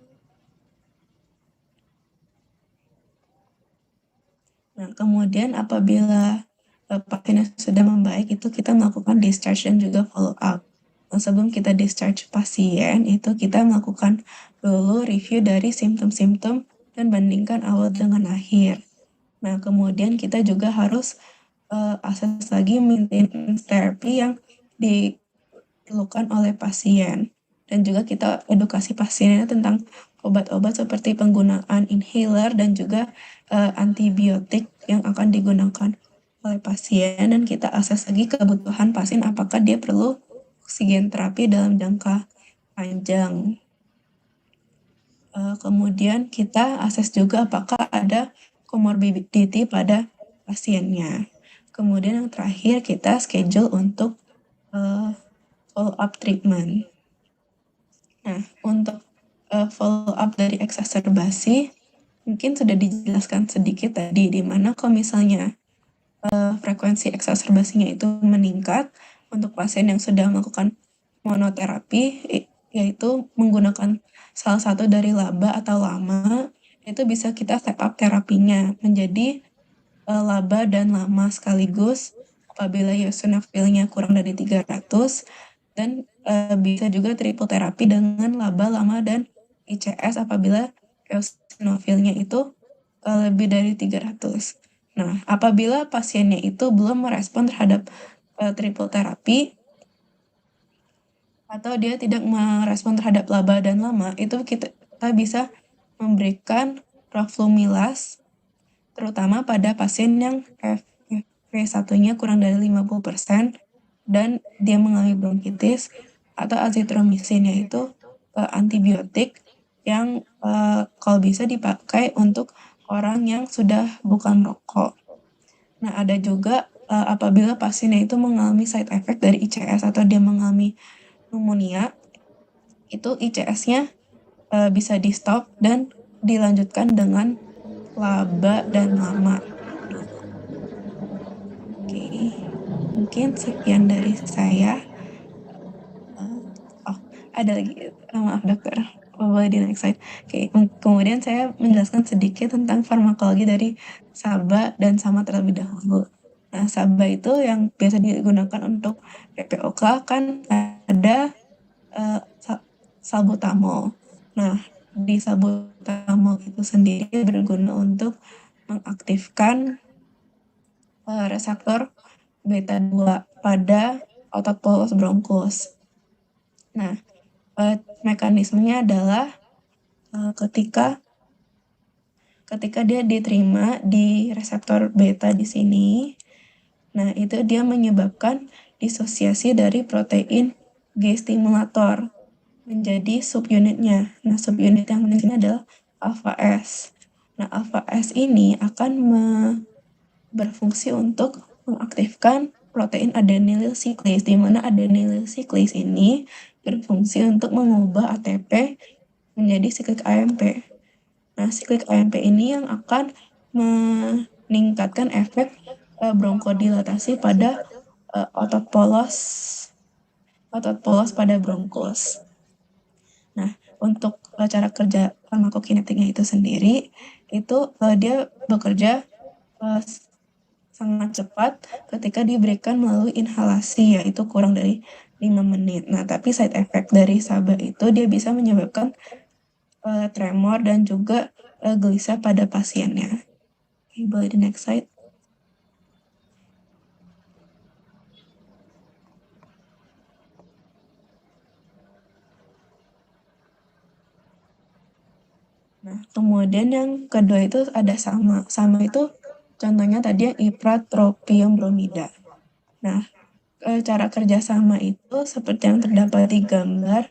Nah, kemudian apabila pasiennya sudah membaik, itu kita melakukan discharge dan juga follow up. Nah, sebelum kita discharge pasien, itu kita melakukan dulu review dari simptom-simptom dan bandingkan awal dengan akhir. Nah, kemudian kita juga harus assess lagi maintenance therapy yang diperlukan oleh pasien. Dan juga kita edukasi pasiennya tentang obat-obat seperti penggunaan inhaler dan juga antibiotik yang akan digunakan oleh pasien, dan kita akses lagi kebutuhan pasien apakah dia perlu oksigen terapi dalam jangka panjang. Kemudian kita akses juga apakah ada comorbidity pada pasiennya. Kemudian yang terakhir kita schedule untuk follow up treatment. Nah, untuk follow up dari eksaserbasi mungkin sudah dijelaskan sedikit tadi, di mana kalau misalnya frekuensi eksaserbasinya itu meningkat untuk pasien yang sudah melakukan monoterapi, yaitu menggunakan salah satu dari LABA atau LAMA, itu bisa kita step up terapinya menjadi LABA dan LAMA sekaligus apabila eosinofilnya kurang dari 300, dan bisa juga triple terapi dengan LABA, LAMA, dan ICS apabila eosinofilnya itu lebih dari 300. Nah, apabila pasiennya itu belum merespon terhadap triple terapi, atau dia tidak merespon terhadap LABA dan LAMA, itu kita bisa memberikan roflumilast, terutama pada pasien yang FeV1-nya kurang dari 50% dan dia mengalami bronkitis, atau azitromisin, yaitu antibiotik yang kalau bisa dipakai untuk orang yang sudah bukan merokok. Nah, ada juga apabila pasiennya itu mengalami side effect dari ICS atau dia mengalami pneumonia, itu ICS-nya bisa di stop dan dilanjutkan dengan LABA dan LAMA. Oke, mungkin sekian dari saya. Ada lagi, maaf dokter, boleh di next slide. Oke, kemudian saya menjelaskan sedikit tentang farmakologi dari SABA dan SAMA terlebih dahulu. Nah, SABA itu yang biasa digunakan untuk PPOK kan ada salbutamol. Nah, di salbutamol itu sendiri berguna untuk mengaktifkan reseptor beta 2 pada otot polos bronkus. Nah, mekanismenya adalah ketika dia diterima di reseptor beta di sini, nah itu dia menyebabkan disosiasi dari protein G stimulator menjadi subunitnya. Nah, subunit yang di sini adalah alpha S. Nah, alpha S ini akan berfungsi untuk mengaktifkan protein adenylyl cyclase, di mana adenylyl cyclase ini berfungsi untuk mengubah ATP menjadi siklik AMP. Nah, siklik AMP ini yang akan meningkatkan efek bronkodilatasi pada otot polos pada bronkus. Nah, untuk cara kerja farmakokinetiknya itu sendiri, itu dia bekerja sangat cepat ketika diberikan melalui inhalasi, yaitu kurang dari 5 menit. Nah, tapi side effect dari SABA itu dia bisa menyebabkan tremor dan juga gelisah pada pasiennya. Oke, boleh di next slide. Nah, kemudian yang kedua itu ada sama. Sama itu contohnya tadi yang ipratropium bromida. Nah, cara kerja sama itu seperti yang terdapat di gambar,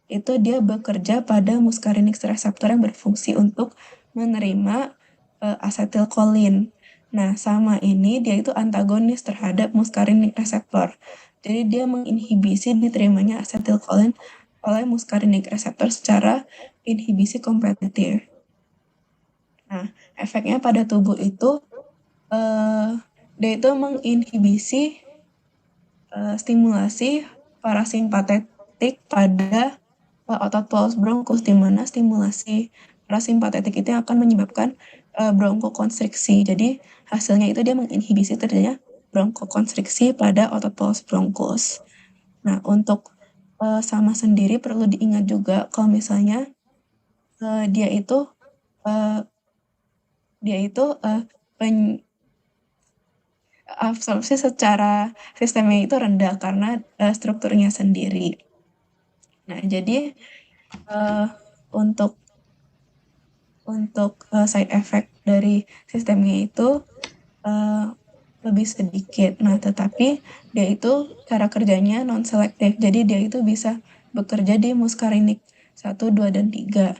itu dia bekerja pada muscarinic reseptor yang berfungsi untuk menerima asetilkolin. Nah, sama ini dia itu antagonis terhadap muscarinic reseptor. Jadi dia menginhibisi diterimanya asetilkolin oleh muscarinic reseptor secara inhibisi kompetitif. Nah, efeknya pada tubuh itu dia itu menginhibisi stimulasi parasimpatetik pada otot polos bronkus, di mana stimulasi parasimpatetik itu akan menyebabkan bronkokonstriksi. Jadi hasilnya itu dia menginhibisi terjadinya bronkokonstriksi pada otot polos bronkus. Nah, untuk sama sendiri perlu diingat juga kalau misalnya dia itu absorpsi secara sistemnya itu rendah karena strukturnya sendiri. Nah, jadi untuk side effect dari sistemnya itu lebih sedikit. Nah, tetapi dia itu cara kerjanya non-selektif. Jadi dia itu bisa bekerja di muscarinic 1, 2, dan 3.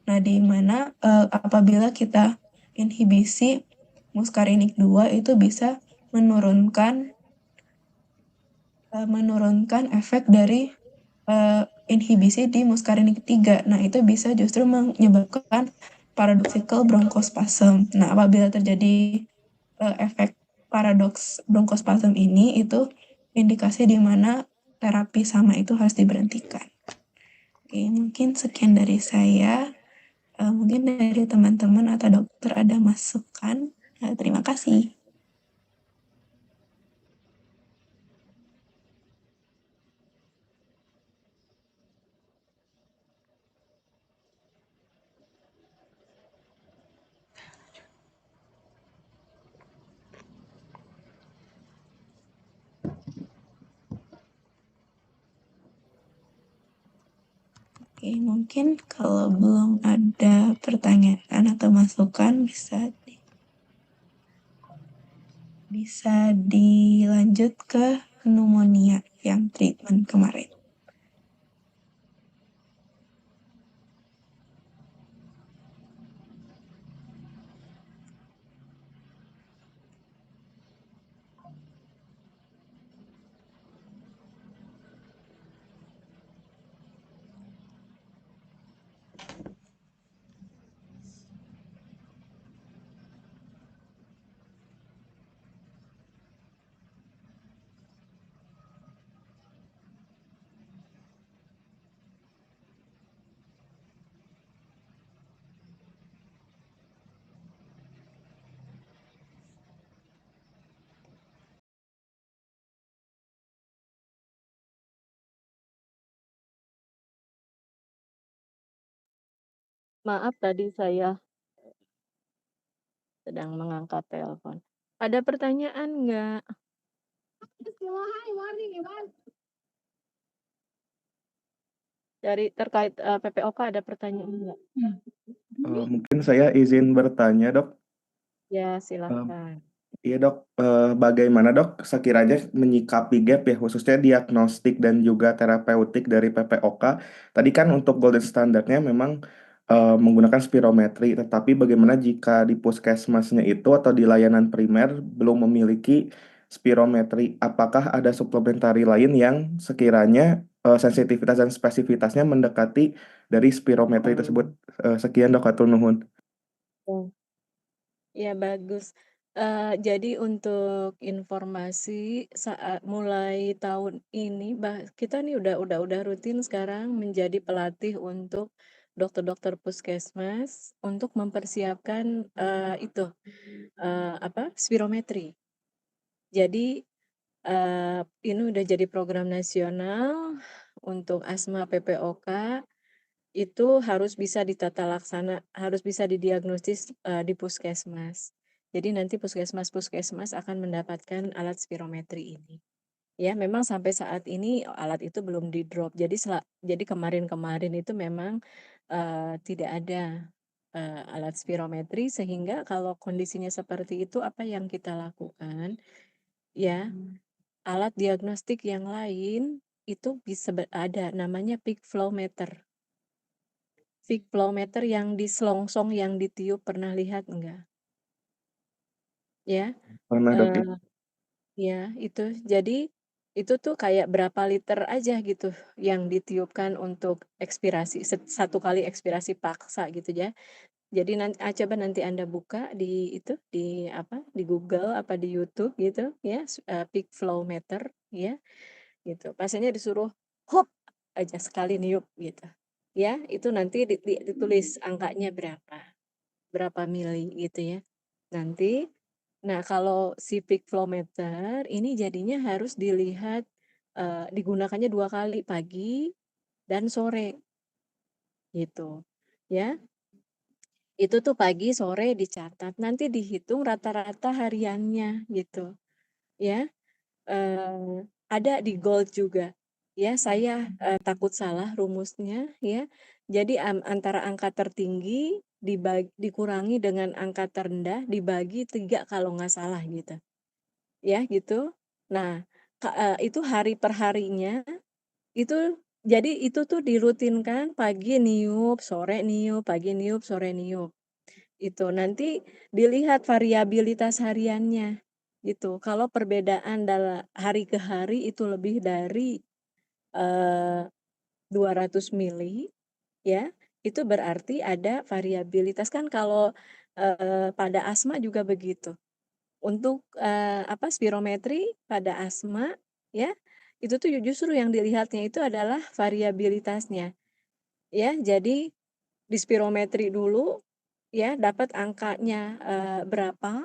Nah, di mana apabila kita inhibisi muscarinic 2 itu bisa menurunkan efek dari inhibisi di muscarinic 3. Nah, itu bisa justru menyebabkan paradoxical bronchospasm. Nah, apabila terjadi efek paradoks bronchospasm ini, itu indikasi di mana terapi sama itu harus diberhentikan. Oke, mungkin sekian dari saya. Mungkin dari teman-teman atau dokter ada masukan. Terima kasih. Oke, mungkin kalau belum ada pertanyaan atau masukan bisa dilanjut ke pneumonia yang treatment kemarin. Maaf tadi saya sedang mengangkat telepon. Ada pertanyaan nggak? Dari terkait PPOK ada pertanyaan nggak? Mungkin saya izin bertanya, Dok. Ya, Um, silakan. Iya dok, bagaimana dok sekiranya menyikapi gap ya khususnya diagnostik dan juga terapeutik dari PPOK. Tadi kan untuk golden standardnya memang menggunakan spirometri, tetapi bagaimana jika di puskesmasnya itu atau di layanan primer belum memiliki spirometri? Apakah ada suplementari lain yang sekiranya sensitivitas dan spesifitasnya mendekati dari spirometri tersebut? Sekian dok, hatur nuhun. Oh, ya bagus. Jadi untuk informasi saat mulai tahun ini kita nih udah rutin sekarang menjadi pelatih untuk dokter-dokter puskesmas untuk mempersiapkan itu spirometri. Jadi ini udah jadi program nasional untuk asma PPOK itu harus bisa harus bisa didiagnosis di puskesmas. Jadi nanti puskesmas-puskesmas akan mendapatkan alat spirometri ini. Ya, memang sampai saat ini alat itu belum di-drop. Jadi kemarin-kemarin itu memang tidak ada alat spirometri sehingga kalau kondisinya seperti itu apa yang kita lakukan? Ya, alat diagnostik yang lain itu bisa ada namanya peak flow meter. Peak flow meter yang diselongsong yang ditiup pernah lihat enggak? Ya, Pernah dok ya? ya itu. Jadi itu tuh kayak berapa liter aja gitu yang ditiupkan untuk ekspirasi satu kali ekspirasi paksa gitu ya. Jadi coba nanti Anda buka di itu di Google apa di YouTube gitu ya, peak flow meter ya. Gitu. Pasiennya disuruh hop aja sekali niup gitu. Ya, itu nanti ditulis angkanya berapa mili gitu ya. Nanti, nah kalau si peak flow meter ini jadinya harus dilihat digunakannya 2 kali pagi dan sore gitu. Ya, itu tuh pagi sore dicatat, nanti dihitung rata-rata hariannya gitu. Ya. Ada di gold juga. Ya, saya takut salah rumusnya ya. Jadi antara angka tertinggi dikurangi dengan angka terendah dibagi 3 kalau nggak salah gitu. Ya, gitu. Nah, itu hari per harinya itu jadi itu tuh dirutinkan pagi niup, sore niup, pagi niup, sore niup. Itu nanti dilihat variabilitas hariannya gitu. Kalau perbedaan dalam hari ke hari itu lebih dari 200 mili ya, itu berarti ada variabilitas kan kalau pada asma juga begitu. Untuk spirometri pada asma ya, itu tuh justru yang dilihatnya itu adalah variabilitasnya. Ya, jadi di spirometri dulu ya dapat angkanya berapa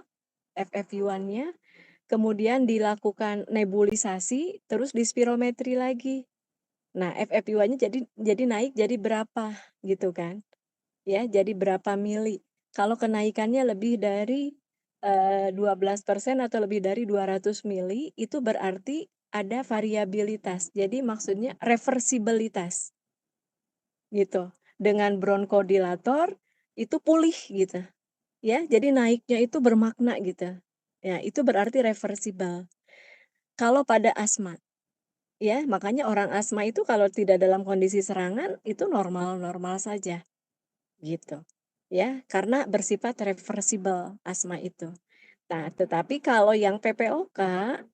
FFU1-nya, kemudian dilakukan nebulisasi, terus di spirometri lagi. Nah, FFU1-nya jadi naik jadi berapa gitu kan. Ya, jadi berapa mili. Kalau kenaikannya lebih dari 12% atau lebih dari 200 mili, itu berarti ada variabilitas. Jadi maksudnya reversibilitas. Gitu. Dengan bronkodilator itu pulih gitu. Ya, jadi naiknya itu bermakna gitu. Ya, itu berarti reversible. Kalau pada asma, ya, makanya orang asma itu kalau tidak dalam kondisi serangan itu normal-normal saja. Gitu. Ya, karena bersifat reversible asma itu. Nah, tetapi kalau yang PPOK,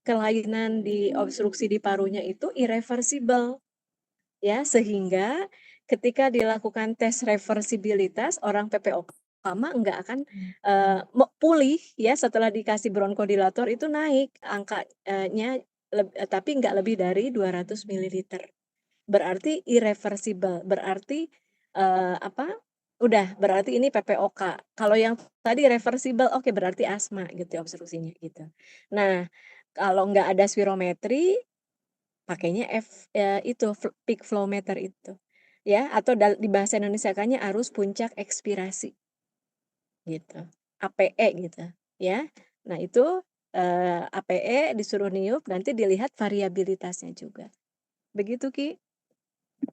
kelainan di obstruksi di parunya itu irreversible. Ya, sehingga ketika dilakukan tes reversibilitas orang PPOK mah enggak akan pulih ya setelah dikasih bronkodilator itu naik angkanya tapi enggak lebih dari 200 mililiter. Berarti irreversible, berarti udah berarti ini PPOK. Kalau yang tadi reversible oke berarti asma gitu obstruksinya gitu. Nah, kalau enggak ada spirometri pakainya itu peak flow meter itu. ya, atau di bahasa Indonesiakannya arus puncak ekspirasi gitu, APE gitu ya. Nah itu APE disuruh niup, nanti dilihat variabilitasnya juga. Begitu Ki.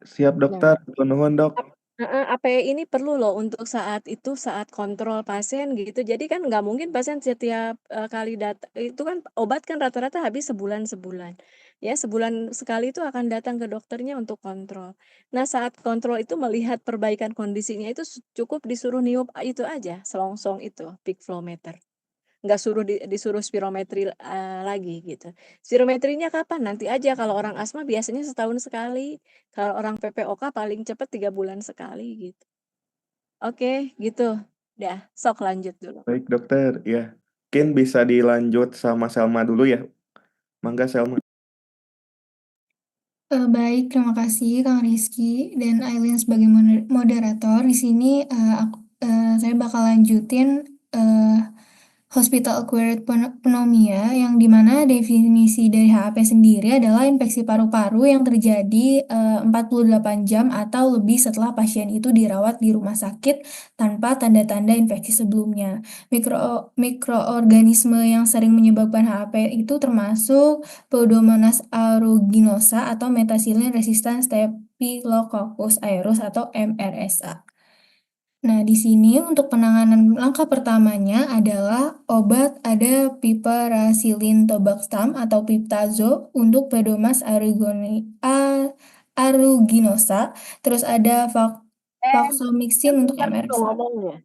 Siap Nah, dokter, hatur nuhun dok. APE ini perlu loh untuk saat itu, saat kontrol pasien gitu. Jadi kan nggak mungkin pasien setiap kali itu kan obat kan rata-rata habis sebulan-sebulan. Ya, sebulan sekali itu akan datang ke dokternya untuk kontrol. Nah, saat kontrol itu melihat perbaikan kondisinya itu cukup disuruh niup itu aja, selongsong itu, peak flow meter. Nggak disuruh spirometri lagi gitu. Spirometrinya kapan? Nanti aja, kalau orang asma biasanya setahun sekali, kalau orang PPOK paling cepat 3 bulan sekali gitu. Oke, gitu. Dah, sok lanjut dulu. Baik dokter, ya. Mungkin bisa dilanjut sama Selma dulu ya. Mangga Selma. Baik, terima kasih Kang Rizky dan Aileen sebagai moderator. Di sini saya bakal lanjutin Hospital Acquired Pneumonia, yang dimana definisi dari HAP sendiri adalah infeksi paru-paru yang terjadi 48 jam atau lebih setelah pasien itu dirawat di rumah sakit tanpa tanda-tanda infeksi sebelumnya. Mikroorganisme yang sering menyebabkan HAP itu termasuk Pseudomonas aeruginosa atau Methicillin resistant Staphylococcus aureus atau MRSA. Nah, di sini untuk penanganan langkah pertamanya adalah ada piperacillin tobactam atau Piptazo untuk Pseudomonas aeruginosa, terus ada Vaxomycin untuk Bentar dulu MRSA. ngomongnya.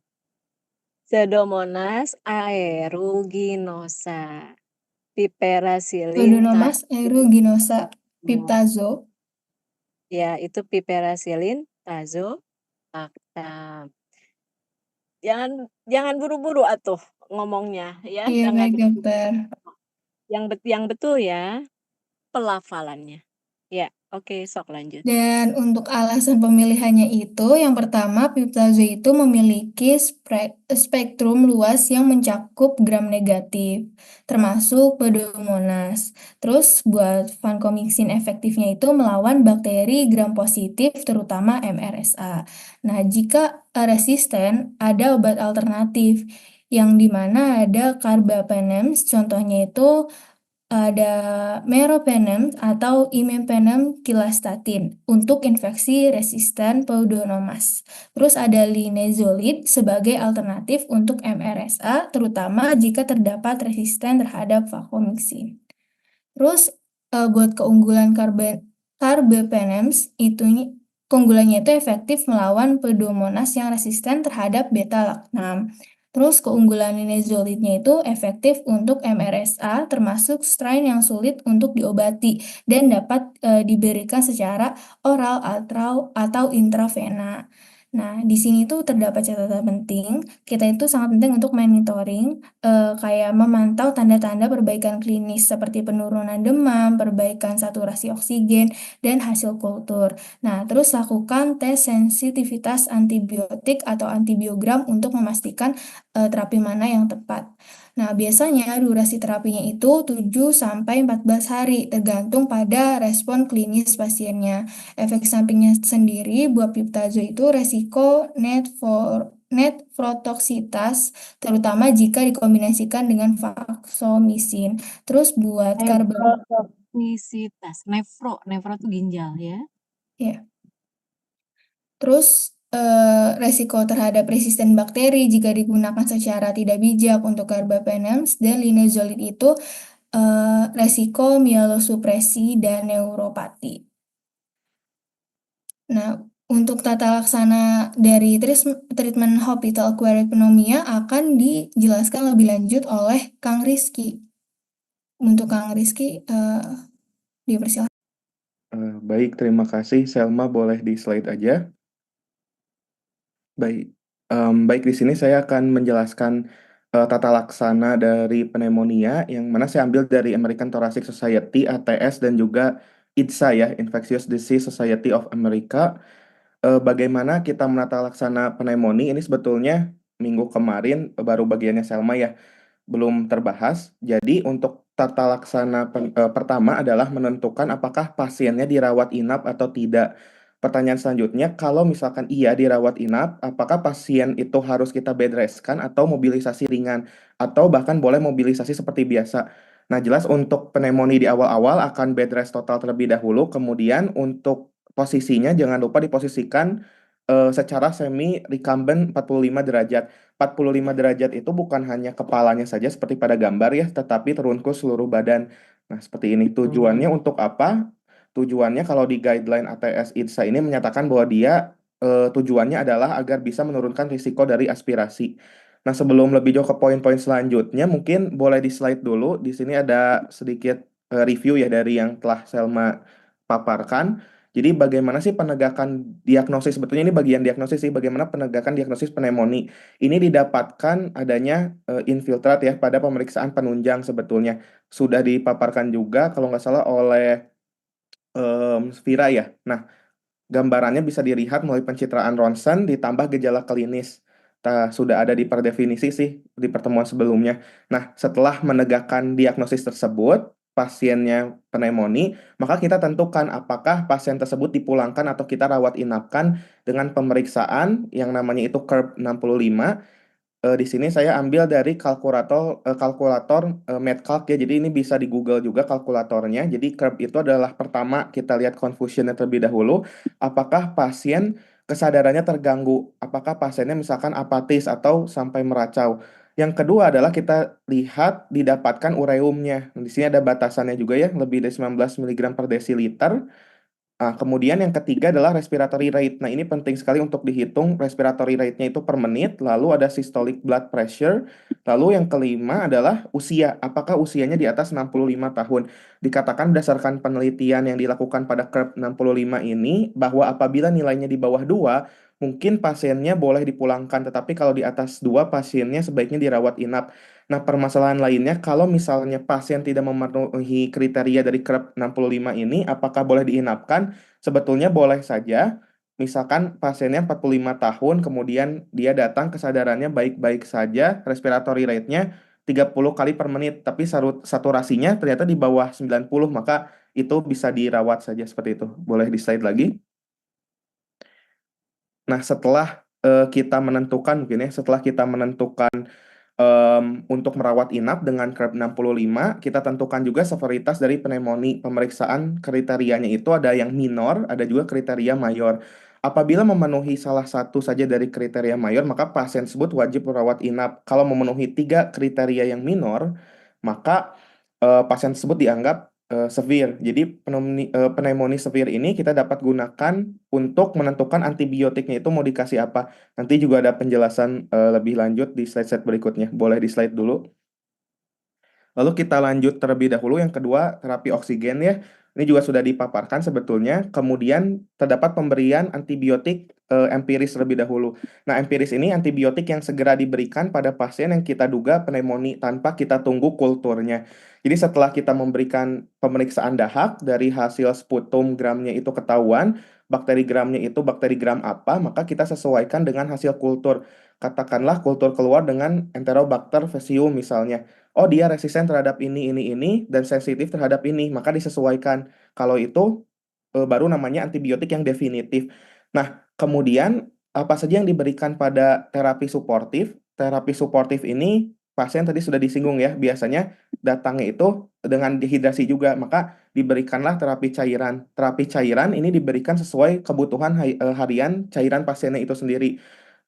Pseudomonas aeruginosa, piperacillin Pseudomonas aeruginosa Piptazo. ya, itu piperacillin tazobactam. Jangan buru-buru atuh ngomongnya ya, Iya, nggak baik bisa. dokter. Yang betul ya pelafalannya. Ya, oke, sok lanjut. Dan untuk alasan pemilihannya itu, yang pertama, Piptazo itu memiliki spektrum luas yang mencakup gram negatif, termasuk Pseudomonas. Terus buat vancomycin efektifnya itu melawan bakteri gram positif, terutama MRSA. Nah, jika resisten, ada obat alternatif, yang dimana ada carbapenems, contohnya itu ada meropenem atau imipenem kilastatin untuk infeksi resisten pseudomonas. Terus ada linezolid sebagai alternatif untuk MRSA, terutama jika terdapat resisten terhadap vancomycin. Terus buat keunggulan carbapenems keunggulannya itu efektif melawan pseudomonas yang resisten terhadap beta-lactam. Terus keunggulan linezolidnya itu efektif untuk MRSA, termasuk strain yang sulit untuk diobati dan dapat diberikan secara oral atau intravena. Nah, di sini tuh terdapat catatan penting. Kita itu sangat penting untuk monitoring, kayak memantau tanda-tanda perbaikan klinis seperti penurunan demam, perbaikan saturasi oksigen, dan hasil kultur. Nah, terus lakukan tes sensitivitas antibiotik atau antibiogram untuk memastikan terapi mana yang tepat. Nah, biasanya durasi terapinya itu 7 sampai 14 hari, tergantung pada respon klinis pasiennya. Efek sampingnya sendiri buat Piptazo itu resiko nefrotoksitas, terutama jika dikombinasikan dengan Vaxomycin. Terus buat Nefrotoksisitas, nefro itu ginjal ya. ya. Terus resiko terhadap resisten bakteri jika digunakan secara tidak bijak untuk carbapenems dan linezolid itu resiko mielosupresi dan neuropati. Nah, untuk tata laksana dari treatment hospital acquired pneumonia akan dijelaskan lebih lanjut oleh Kang Rizky. Untuk Kang Rizky, dipersilakan. Baik, terima kasih. Selma boleh di slide aja. Baik, baik di sini saya akan menjelaskan tata laksana dari pneumonia yang mana saya ambil dari American Thoracic Society (ATS) dan juga IDSA ya, Infectious Disease Society of America. Bagaimana kita menata laksana pneumonia ini sebetulnya minggu kemarin baru bagiannya Selma ya, belum terbahas. Jadi untuk tata laksana pertama adalah menentukan apakah pasiennya dirawat inap atau tidak. pertanyaan selanjutnya, kalau misalkan iya dirawat inap, apakah pasien itu harus kita bed rest-kan atau mobilisasi ringan, atau bahkan boleh mobilisasi seperti biasa? Nah, jelas untuk pneumonia di awal-awal akan bed rest total terlebih dahulu, kemudian untuk posisinya jangan lupa diposisikan secara semi recumbent 45 derajat. 45 derajat itu bukan hanya kepalanya saja seperti pada gambar ya, tetapi turun ke seluruh badan. Nah, seperti ini. Tujuannya untuk apa? Tujuannya kalau di guideline ATS ITSA ini menyatakan bahwa dia tujuannya adalah agar bisa menurunkan risiko dari aspirasi. Nah, sebelum lebih jauh ke poin-poin selanjutnya, mungkin boleh di slide dulu. Di sini ada sedikit review ya dari yang telah Selma paparkan. Jadi bagaimana sih penegakan diagnosis, sebetulnya ini bagian diagnosis sih, bagaimana penegakan diagnosis pneumonia. Ini didapatkan adanya infiltrat ya pada pemeriksaan penunjang sebetulnya. Sudah dipaparkan juga kalau nggak salah oleh Vira ya. Nah, gambarannya bisa dilihat melalui pencitraan ronsen ditambah gejala klinis. Sudah ada di perdefinisi sih di pertemuan sebelumnya. Nah, setelah menegakkan diagnosis tersebut, pasiennya pneumonia, maka kita tentukan apakah pasien tersebut dipulangkan atau kita rawat inapkan dengan pemeriksaan yang namanya itu curve 65. Di sini saya ambil dari kalkulator MedCalc ya. Jadi ini bisa di Google juga kalkulatornya. Jadi curve itu adalah pertama kita lihat confusionnya terlebih dahulu. Apakah pasien kesadarannya terganggu? Apakah pasiennya misalkan apatis atau sampai meracau? Yang kedua adalah kita lihat didapatkan ureumnya. Di sini ada batasannya juga ya, lebih dari 19 mg per desiliter. Kemudian yang ketiga adalah respiratory rate. Nah, ini penting sekali untuk dihitung respiratory rate-nya itu per menit, lalu ada systolic blood pressure, lalu yang kelima adalah usia. Apakah usianya di atas 65 tahun? Dikatakan berdasarkan penelitian yang dilakukan pada curve 65 ini, bahwa apabila nilainya di bawah 2, mungkin pasiennya boleh dipulangkan, tetapi kalau di atas 2, pasiennya sebaiknya dirawat inap. Nah, permasalahan lainnya, kalau misalnya pasien tidak memenuhi kriteria dari curve 65 ini, apakah boleh diinapkan? Sebetulnya boleh saja. Misalkan pasiennya 45 tahun, kemudian dia datang kesadarannya baik-baik saja, respiratory rate-nya 30 kali per menit, tapi saturasinya ternyata di bawah 90, maka itu bisa dirawat saja seperti itu. Boleh di slide lagi. Nah, setelah kita menentukan, mungkin ya, setelah kita menentukan untuk merawat inap dengan curve 65, kita tentukan juga severitas dari pneumonia. Pemeriksaan kriterianya itu ada yang minor, ada juga kriteria mayor. Apabila memenuhi salah satu saja dari kriteria mayor, maka pasien tersebut wajib merawat inap. Kalau memenuhi 3 kriteria yang minor, maka pasien tersebut dianggap severe. Jadi pneumonia severe ini kita dapat gunakan untuk menentukan antibiotiknya itu mau dikasih apa. Nanti juga ada penjelasan lebih lanjut di slide-slide berikutnya. Boleh di slide dulu. Lalu kita lanjut terlebih dahulu yang kedua, terapi oksigen ya. Ini juga sudah dipaparkan sebetulnya. Kemudian terdapat pemberian antibiotik empiris terlebih dahulu. Nah, empiris ini antibiotik yang segera diberikan pada pasien yang kita duga pneumonia tanpa kita tunggu kulturnya. Jadi setelah kita memberikan pemeriksaan dahak dari hasil sputum gramnya itu ketahuan, bakteri gramnya itu bakteri gram apa, maka kita sesuaikan dengan hasil kultur. Katakanlah kultur keluar dengan Enterobacter faecium misalnya. Oh, dia resisten terhadap ini, dan sensitif terhadap ini, maka disesuaikan. Kalau itu baru namanya antibiotik yang definitif. Nah, kemudian apa saja yang diberikan pada terapi suportif? Terapi suportif ini pasien tadi sudah disinggung ya, biasanya datangnya itu dengan dehidrasi juga, maka diberikanlah terapi cairan. Terapi cairan ini diberikan sesuai kebutuhan harian cairan pasiennya itu sendiri.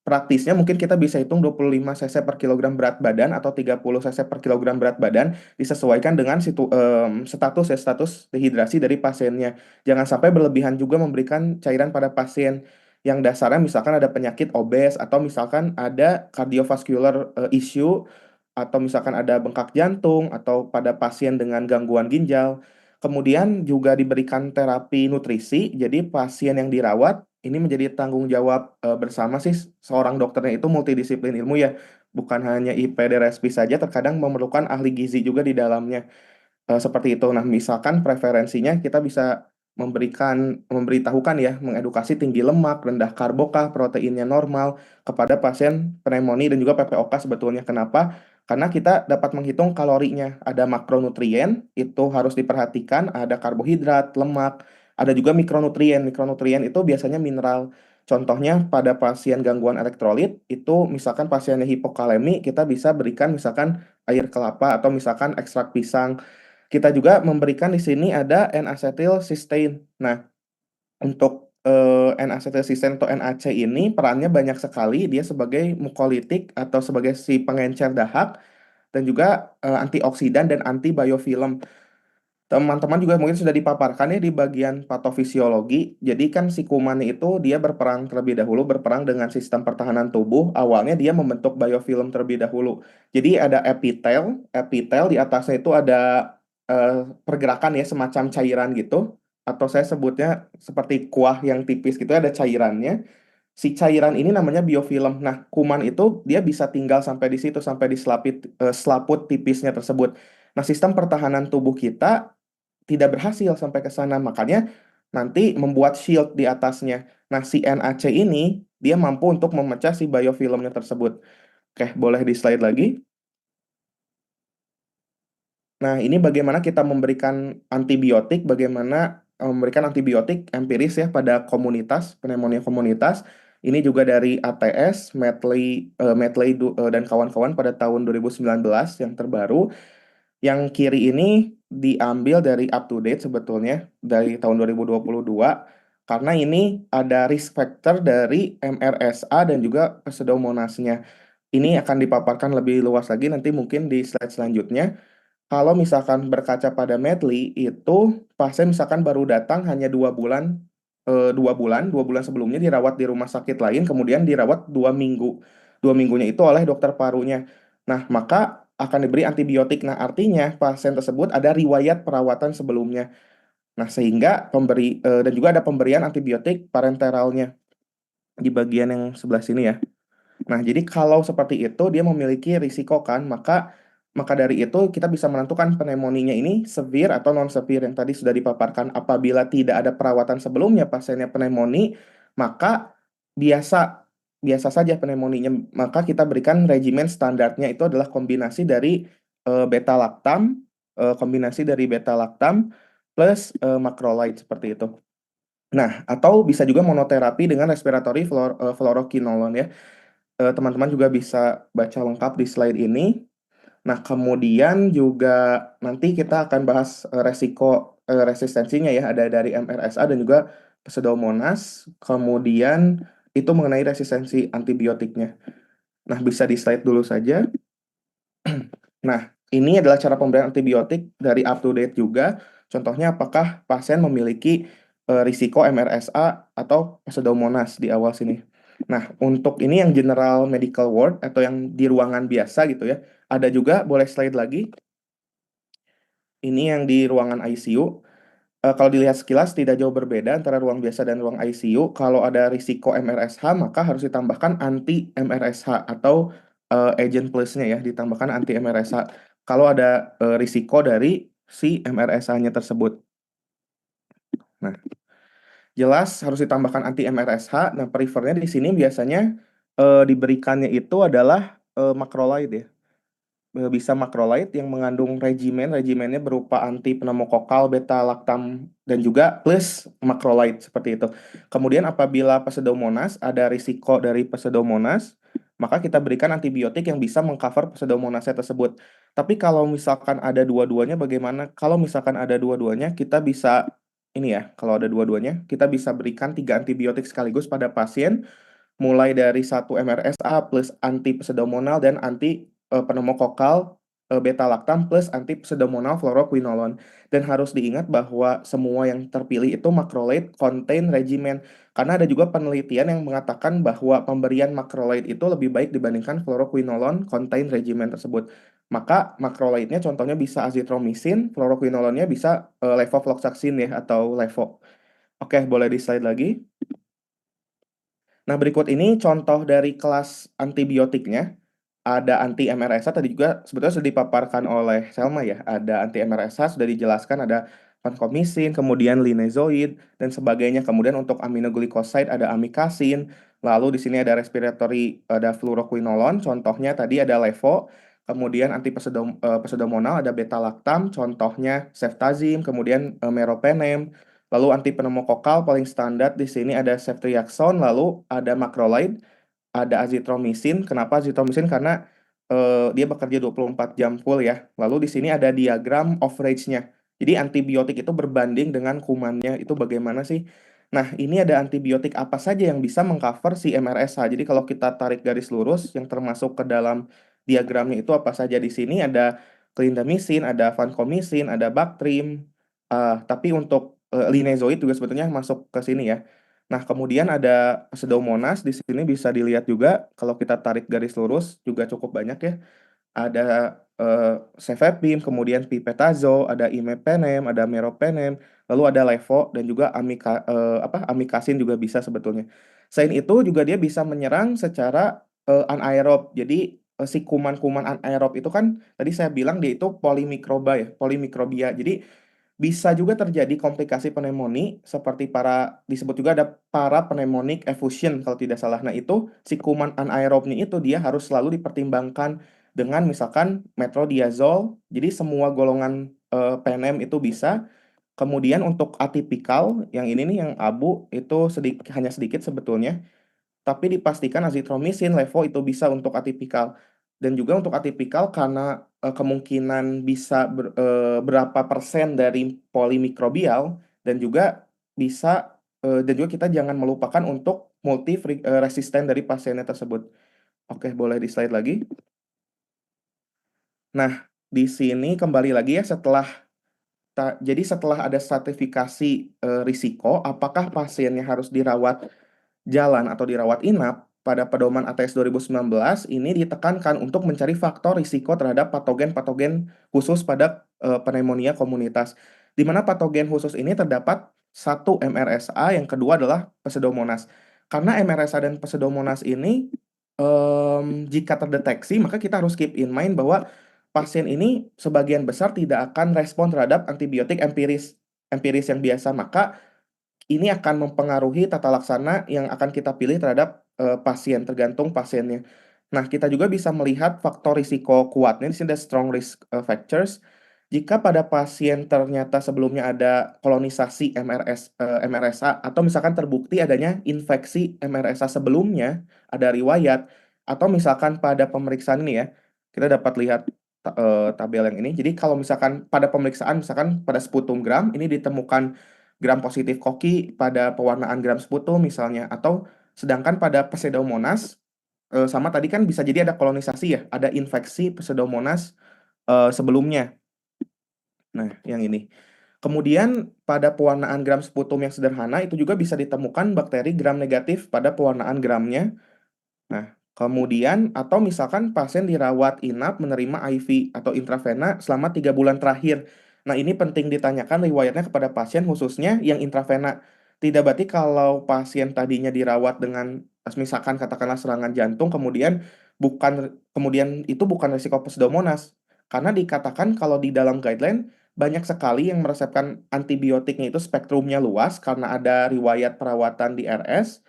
Praktisnya mungkin kita bisa hitung 25 cc per kilogram berat badan atau 30 cc per kilogram berat badan disesuaikan dengan status dehidrasi dari pasiennya. Jangan sampai berlebihan juga memberikan cairan pada pasien yang dasarnya misalkan ada penyakit obes atau misalkan ada cardiovascular issue atau misalkan ada bengkak jantung atau pada pasien dengan gangguan ginjal. Kemudian juga diberikan terapi nutrisi, jadi pasien yang dirawat ini menjadi tanggung jawab bersama sih seorang dokternya itu multidisiplin ilmu ya, bukan hanya IPD-RSP saja, terkadang memerlukan ahli gizi juga di dalamnya. Seperti itu. Nah, misalkan preferensinya kita bisa memberitahukan ya, mengedukasi tinggi lemak, rendah karbo kah, proteinnya normal kepada pasien pneumonia dan juga PPOK sebetulnya. Kenapa? Karena kita dapat menghitung kalorinya. Ada makronutrien, itu harus diperhatikan, ada karbohidrat, lemak, Ada juga mikronutrien. Mikronutrien itu biasanya mineral. Contohnya pada pasien gangguan elektrolit, itu misalkan pasiennya hipokalemi, kita bisa berikan misalkan air kelapa atau misalkan ekstrak pisang. Kita juga memberikan di sini ada N-acetyl cysteine. Nah, untuk N-acetyl cysteine atau NAC ini perannya banyak sekali. Dia sebagai mukolitik atau sebagai si pengencer dahak dan juga antioksidan dan antibiofilm. Teman-teman juga mungkin sudah dipaparkan ya di bagian patofisiologi. Jadi kan si kuman itu dia berperang terlebih dahulu, berperang dengan sistem pertahanan tubuh. Awalnya dia membentuk biofilm terlebih dahulu. Jadi ada epitel, epitel di atasnya itu ada pergerakan ya semacam cairan gitu. Atau saya sebutnya seperti kuah yang tipis gitu ada cairannya. Si cairan ini namanya biofilm. Nah, kuman itu dia bisa tinggal sampai di situ, sampai di selaput tipisnya tersebut. Nah, sistem pertahanan tubuh kita tidak berhasil sampai ke sana. Makanya nanti membuat shield di atasnya. Nah, si NAC ini dia mampu untuk memecah si biofilmnya tersebut. Oke, boleh di slide lagi. Nah, ini bagaimana kita memberikan antibiotik, bagaimana memberikan antibiotik empiris ya pada komunitas, pneumonia komunitas. Ini juga dari ATS, Medley dan kawan-kawan pada tahun 2019 yang terbaru. Yang kiri ini diambil dari up to date sebetulnya dari tahun 2022 karena ini ada risk factor dari MRSA dan juga pseudomonasnya. Ini akan dipaparkan lebih luas lagi nanti mungkin di slide selanjutnya. Kalau misalkan berkaca pada medley itu pasien misalkan baru datang hanya 2 bulan, 2 bulan sebelumnya dirawat di rumah sakit lain, kemudian dirawat 2 minggu, 2 minggunya itu oleh dokter parunya. Nah maka akan diberi antibiotik. Nah artinya pasien tersebut ada riwayat perawatan sebelumnya. Nah sehingga dan juga ada pemberian antibiotik parenteralnya di bagian yang sebelah sini ya. Nah, jadi kalau seperti itu dia memiliki risiko kan, maka dari itu kita bisa menentukan pneumonia ini severe atau non severe yang tadi sudah dipaparkan. Apabila tidak ada perawatan sebelumnya pasiennya pneumonia, maka biasa biasa saja pneumonia. Maka kita berikan regimen standarnya itu adalah beta lactam, kombinasi dari beta lactam plus macrolide seperti itu. Nah, atau bisa juga monoterapi dengan respiratory fluoroquinolone ya. Teman-teman juga bisa baca lengkap di slide ini. Nah, kemudian juga nanti kita akan bahas resiko resistensinya ya, ada dari MRSA dan juga Pseudomonas. Kemudian itu mengenai resistensi antibiotiknya. Nah, bisa di slide dulu saja. Nah, ini adalah cara pemberian antibiotik dari up to date juga. Contohnya apakah pasien memiliki risiko MRSA atau Pseudomonas di awal sini. Nah, untuk ini yang general medical ward atau yang di ruangan biasa gitu ya. Ada juga, boleh slide lagi. Ini yang di ruangan ICU. Kalau dilihat sekilas tidak jauh berbeda antara ruang biasa dan ruang ICU. Kalau ada risiko MRSH, maka harus ditambahkan anti MRSH atau agent plusnya ya, ditambahkan anti MRSH. Kalau ada risiko dari si MRSH-nya tersebut. Nah, jelas harus ditambahkan anti MRSH. Nah, prefernya di sini biasanya diberikannya itu adalah macrolide ya. Bisa macrolide yang mengandung regimennya berupa anti pneumokokal, beta lactam dan juga plus macrolide seperti itu. Kemudian apabila Pseudomonas ada risiko dari Pseudomonas, maka kita berikan antibiotik yang bisa mengcover Pseudomonasnya tersebut. Tapi kalau misalkan ada dua-duanya bagaimana? Kalau misalkan ada dua-duanya kita bisa ini ya, kalau ada dua-duanya kita bisa berikan 3 antibiotik sekaligus pada pasien mulai dari 1 MRSA plus anti pseudomonal dan anti pneumokokal beta lactam plus anti pseudomonal fluoroquinolone. Dan harus diingat bahwa semua yang terpilih itu macrolide contain regimen karena ada juga penelitian yang mengatakan bahwa pemberian macrolide itu lebih baik dibandingkan fluoroquinolone contain regimen tersebut. Maka macrolide-nya contohnya bisa azithromycin, fluoroquinolone-nya bisa levofloxacin ya atau levo. Oke, boleh di slide lagi. Nah, berikut ini contoh dari kelas antibiotiknya. Ada anti MRSA, tadi juga sebetulnya sudah dipaparkan oleh Selma ya. Ada anti MRSA, sudah dijelaskan ada vancomycin, kemudian linezolid, dan sebagainya. Kemudian untuk aminoglycoside ada amikacin. Lalu di sini ada respiratory, ada fluoroquinolone. Contohnya tadi ada levo. Kemudian pseudomonal ada beta lactam, contohnya ceftazim, kemudian meropenem. Lalu anti pneumokokal paling standar di sini ada ceftriaxone, lalu ada macrolide, ada azitromisin. Kenapa azitromisin? Karena dia bekerja 24 jam full ya. Lalu di sini ada diagram average-nya. Jadi antibiotik itu berbanding dengan kumannya itu bagaimana sih? Nah, ini ada antibiotik apa saja yang bisa mengcover si MRSA. Jadi kalau kita tarik garis lurus yang termasuk ke dalam diagramnya itu apa saja di sini ada clindamycin, ada vancomycin, ada Bactrim. Tapi untuk linezolid juga sebetulnya masuk ke sini ya. Nah, kemudian ada Pseudomonas di sini bisa dilihat juga kalau kita tarik garis lurus juga cukup banyak ya. Ada cefepime, kemudian pipetazo, ada imipenem, ada meropenem, lalu ada levo dan juga amikasin juga bisa sebetulnya. Selain itu juga dia bisa menyerang secara anaerob. Jadi si kuman-kuman anaerob itu kan tadi saya bilang dia itu polimikroba ya, polimikrobia. Jadi bisa juga terjadi komplikasi pneumonia seperti disebut juga ada parapneumonic effusion kalau tidak salah. Nah, itu si kuman anaerobnya itu dia harus selalu dipertimbangkan dengan misalkan metronidazole. Jadi semua golongan PNM itu bisa. Kemudian untuk atipikal yang ini nih yang abu itu hanya sedikit sebetulnya. Tapi dipastikan azitromisin, levo itu bisa untuk atipikal. Dan juga untuk atipikal karena kemungkinan bisa berapa persen dari polimikrobial dan juga bisa dan juga kita jangan melupakan untuk multi resisten dari pasiennya tersebut. Oke, boleh di slide lagi. Nah, di sini kembali lagi ya jadi setelah ada stratifikasi risiko, apakah pasiennya harus dirawat jalan atau dirawat inap, pada pedoman ATS 2019 ini ditekankan untuk mencari faktor risiko terhadap patogen-patogen khusus pada pneumonia komunitas. Di mana patogen khusus ini terdapat satu MRSA, yang kedua adalah Pseudomonas. Karena MRSA dan Pseudomonas ini jika terdeteksi, maka kita harus keep in mind bahwa pasien ini sebagian besar tidak akan respon terhadap antibiotik empiris yang biasa, maka ini akan mempengaruhi tata laksana yang akan kita pilih terhadap pasien, tergantung pasiennya. Nah, kita juga bisa melihat faktor risiko kuatnya, di sini ada strong risk factors. Jika pada pasien ternyata sebelumnya ada kolonisasi MRSA, atau misalkan terbukti adanya infeksi MRSA sebelumnya, ada riwayat, atau misalkan pada pemeriksaan ini ya, kita dapat lihat tabel yang ini. Jadi kalau misalkan pada pemeriksaan, misalkan pada sputum gram, ini ditemukan gram positif koki pada pewarnaan gram sputum misalnya, atau sedangkan pada Pseudomonas sama tadi kan bisa jadi ada kolonisasi ya, ada infeksi Pseudomonas sebelumnya. Nah, yang ini. Kemudian pada pewarnaan gram sputum yang sederhana itu juga bisa ditemukan bakteri gram negatif pada pewarnaan gramnya. Nah, kemudian atau misalkan pasien dirawat inap menerima IV atau intravena selama 3 bulan terakhir. Nah, ini penting ditanyakan riwayatnya kepada pasien khususnya yang intravena. Tidak berarti kalau pasien tadinya dirawat dengan misalkan katakanlah serangan jantung kemudian itu bukan risiko pseudomonas. Karena dikatakan kalau di dalam guideline banyak sekali yang meresepkan antibiotiknya itu spektrumnya luas karena ada riwayat perawatan di RS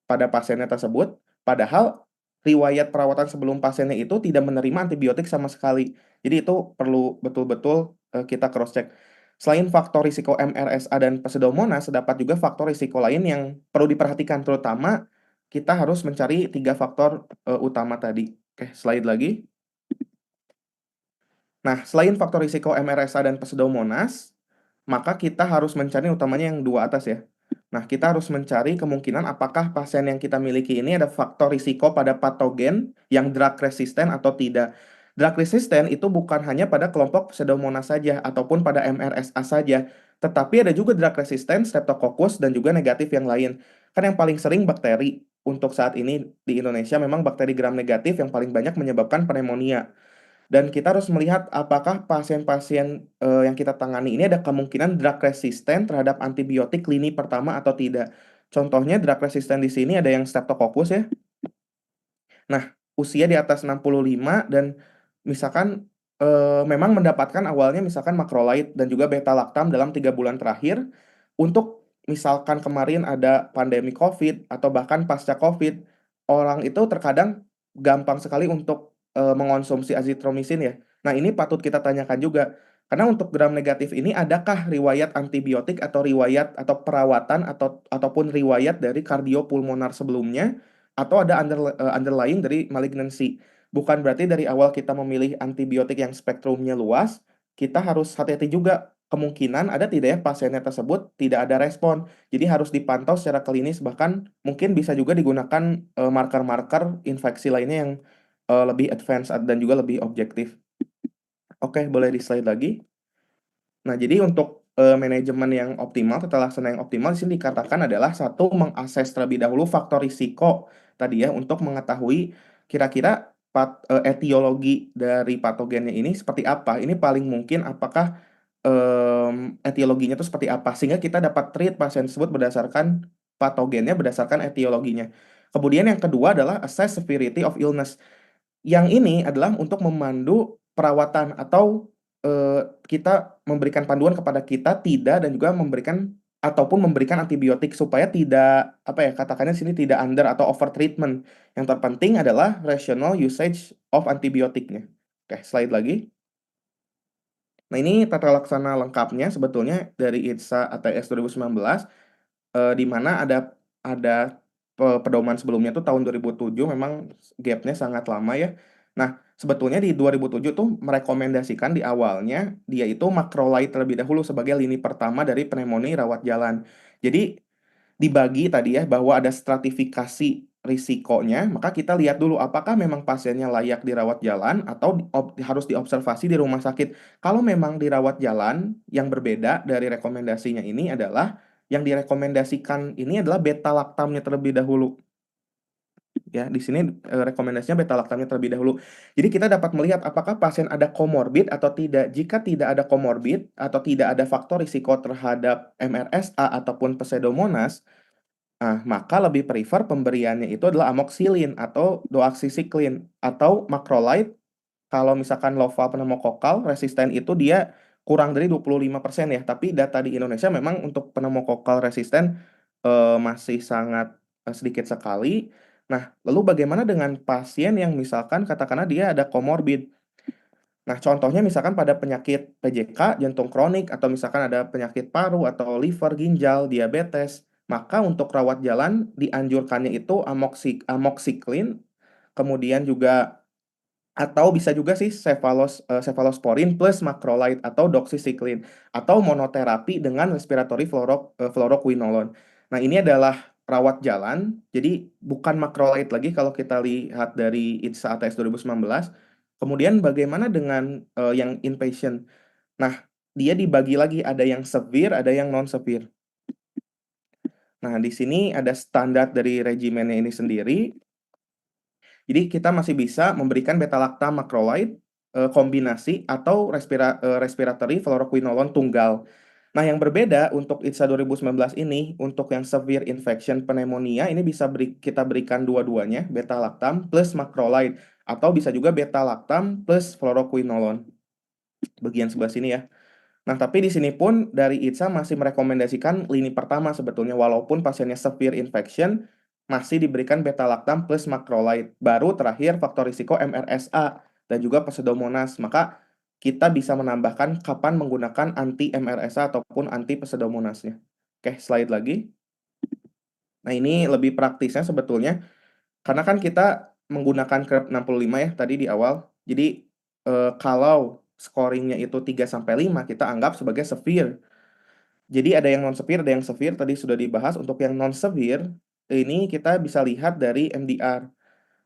pada pasiennya tersebut. Padahal riwayat perawatan sebelum pasiennya itu tidak menerima antibiotik sama sekali. Jadi itu perlu betul-betul kita cross-check. Selain faktor risiko MRSA dan Pseudomonas, terdapat juga faktor risiko lain yang perlu diperhatikan, terutama kita harus mencari 3 faktor utama tadi. Oke, slide lagi. Nah, selain faktor risiko MRSA dan Pseudomonas, maka kita harus mencari utamanya yang 2 atas ya. Nah, kita harus mencari kemungkinan apakah pasien yang kita miliki ini ada faktor risiko pada patogen yang drug resistant atau tidak. Drug resistant itu bukan hanya pada kelompok Pseudomonas saja ataupun pada MRSA saja, tetapi ada juga drug resistant Streptococcus dan juga negatif yang lain. Kan yang paling sering bakteri untuk saat ini di Indonesia memang bakteri gram negatif yang paling banyak menyebabkan pneumonia. Dan kita harus melihat apakah pasien-pasien yang kita tangani ini ada kemungkinan drug resistant terhadap antibiotik lini pertama atau tidak. Contohnya drug resistant di sini ada yang Streptococcus ya. Nah, usia di atas 65 dan misalkan memang mendapatkan awalnya misalkan macrolide dan juga beta lactam dalam 3 bulan terakhir. Untuk misalkan kemarin ada pandemi COVID atau bahkan pasca COVID, orang itu terkadang gampang sekali untuk mengonsumsi azitromisin ya. Nah, ini patut kita tanyakan juga. Karena untuk gram negatif ini adakah riwayat antibiotik atau riwayat atau perawatan ataupun riwayat dari kardiopulmonar sebelumnya atau ada underlying dari malignancy. Bukan berarti dari awal kita memilih antibiotik yang spektrumnya luas, kita harus hati-hati juga kemungkinan ada tidak ya pasiennya tersebut tidak ada respon. Jadi harus dipantau secara klinis, bahkan mungkin bisa juga digunakan marker-marker infeksi lainnya yang lebih advance dan juga lebih objektif. Oke, boleh di slide lagi. Nah, jadi untuk manajemen yang optimal, tata laksana yang optimal di sini dikatakan adalah satu, mengakses terlebih dahulu faktor risiko tadi ya untuk mengetahui kira-kira etiologi dari patogennya ini seperti apa. Ini paling mungkin apakah etiologinya itu seperti apa sehingga kita dapat treat pasien tersebut berdasarkan patogennya, berdasarkan etiologinya. Kemudian yang kedua adalah assess severity of illness. Yang ini adalah untuk memandu perawatan atau kita memberikan panduan kepada kita tidak dan juga memberikan ataupun memberikan antibiotik supaya tidak apa ya katakannya di sini tidak under atau over treatment. Yang terpenting adalah rational usage of antibiotiknya. Oke, slide lagi. Nah, ini tata laksana lengkapnya sebetulnya dari ITSA ATS 2019 di mana ada pedoman sebelumnya tuh tahun 2007, memang gapnya sangat lama ya. Nah, sebetulnya di 2007 tuh merekomendasikan di awalnya dia itu macrolide terlebih dahulu sebagai lini pertama dari pneumonia rawat jalan. Jadi dibagi tadi ya bahwa ada stratifikasi risikonya, maka kita lihat dulu apakah memang pasiennya layak dirawat jalan atau harus diobservasi di rumah sakit. Kalau memang dirawat jalan, yang berbeda dari rekomendasinya ini adalah yang direkomendasikan ini adalah beta laktamnya terlebih dahulu. Ya, di sini rekomendasinya beta laktamnya terlebih dahulu. Jadi kita dapat melihat apakah pasien ada komorbid atau tidak. Jika tidak ada komorbid atau tidak ada faktor risiko terhadap MRSA ataupun pseudomonas, maka lebih prefer pemberiannya itu adalah amoxicillin atau doxycycline atau macrolide. Kalau misalkan loval pneumokokal resisten itu dia kurang dari 25% ya, tapi data di Indonesia memang untuk pneumokokal resisten masih sangat sedikit sekali. Nah, lalu bagaimana dengan pasien yang misalkan katakanlah dia ada komorbid? Nah, contohnya misalkan pada penyakit PJK, jantung kronik, atau misalkan ada penyakit paru atau liver, ginjal, diabetes, maka untuk rawat jalan dianjurkannya itu amoxicillin, kemudian juga atau bisa juga sih cephalosporin plus macrolide atau doxycycline atau monoterapi dengan respiratory fluoroquinolone. Nah, ini adalah rawat jalan, jadi bukan macrolide lagi kalau kita lihat dari ITSA ATS 2019. Kemudian bagaimana dengan yang inpatient? Nah, dia dibagi lagi ada yang severe, ada yang non severe. Nah, di sini ada standar dari regimennya ini sendiri. Jadi kita masih bisa memberikan beta-lactam macrolide kombinasi atau respiratory fluoroquinolone tunggal. Nah, yang berbeda untuk ITSA 2019 ini, untuk yang severe infection pneumonia, ini bisa kita berikan dua-duanya, beta-lactam plus macrolide, atau bisa juga beta-lactam plus fluoroquinolone. Bagian sebelah sini ya. Nah, tapi di sini pun dari ITSA masih merekomendasikan lini pertama sebetulnya, walaupun pasiennya severe infection, masih diberikan beta-lactam plus macrolide. Baru terakhir faktor risiko MRSA dan juga pseudomonas. Maka kita bisa menambahkan kapan menggunakan anti MRSA ataupun anti pseudomonasnya. Oke, slide lagi. Nah, ini lebih praktisnya sebetulnya. Karena kan kita menggunakan KREP 65 ya tadi di awal. Jadi kalau scoringnya itu 3-5, kita anggap sebagai severe. Jadi ada yang non-severe, ada yang severe, tadi sudah dibahas. Untuk yang non-severe, ini kita bisa lihat dari MDR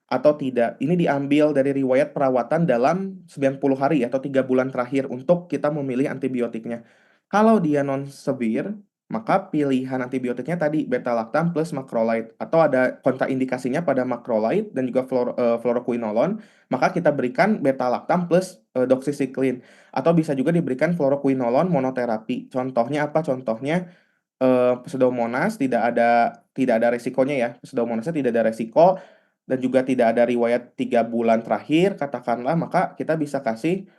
atau tidak. Ini diambil dari riwayat perawatan dalam 90 hari atau 3 bulan terakhir untuk kita memilih antibiotiknya. Kalau dia non-severe, maka pilihan antibiotiknya tadi beta-lactam plus macrolide. Atau ada kontraindikasinya pada macrolide dan juga fluoroquinolone, maka kita berikan beta-lactam plus doxycycline. Atau bisa juga diberikan fluoroquinolone monoterapi. Contohnya apa? Contohnya pseudomonas tidak ada resikonya ya. Pseudomonasnya tidak ada resiko dan juga tidak ada riwayat 3 bulan terakhir katakanlah, maka kita bisa kasih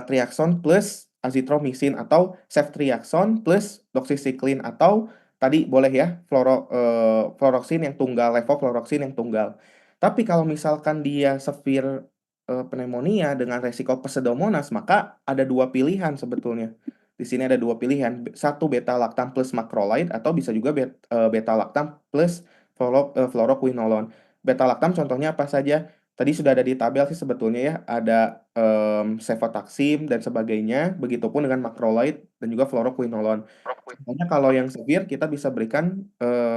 triaxon plus azithromycin atau ceftriaxone plus doxycycline atau tadi boleh ya fluoroxin yang tunggal, levofloxacin yang tunggal. Tapi kalau misalkan dia severe pneumonia dengan resiko pseudomonas, maka ada dua pilihan sebetulnya. Di sini ada dua pilihan, satu beta-lactam plus macrolide atau bisa juga beta-lactam plus fluoroquinolone. Beta-lactam contohnya apa saja? Tadi sudah ada di tabel sih sebetulnya ya, ada cefotaxime dan sebagainya, begitupun dengan macrolide dan juga fluoroquinolone. Contohnya kalau yang severe kita bisa berikan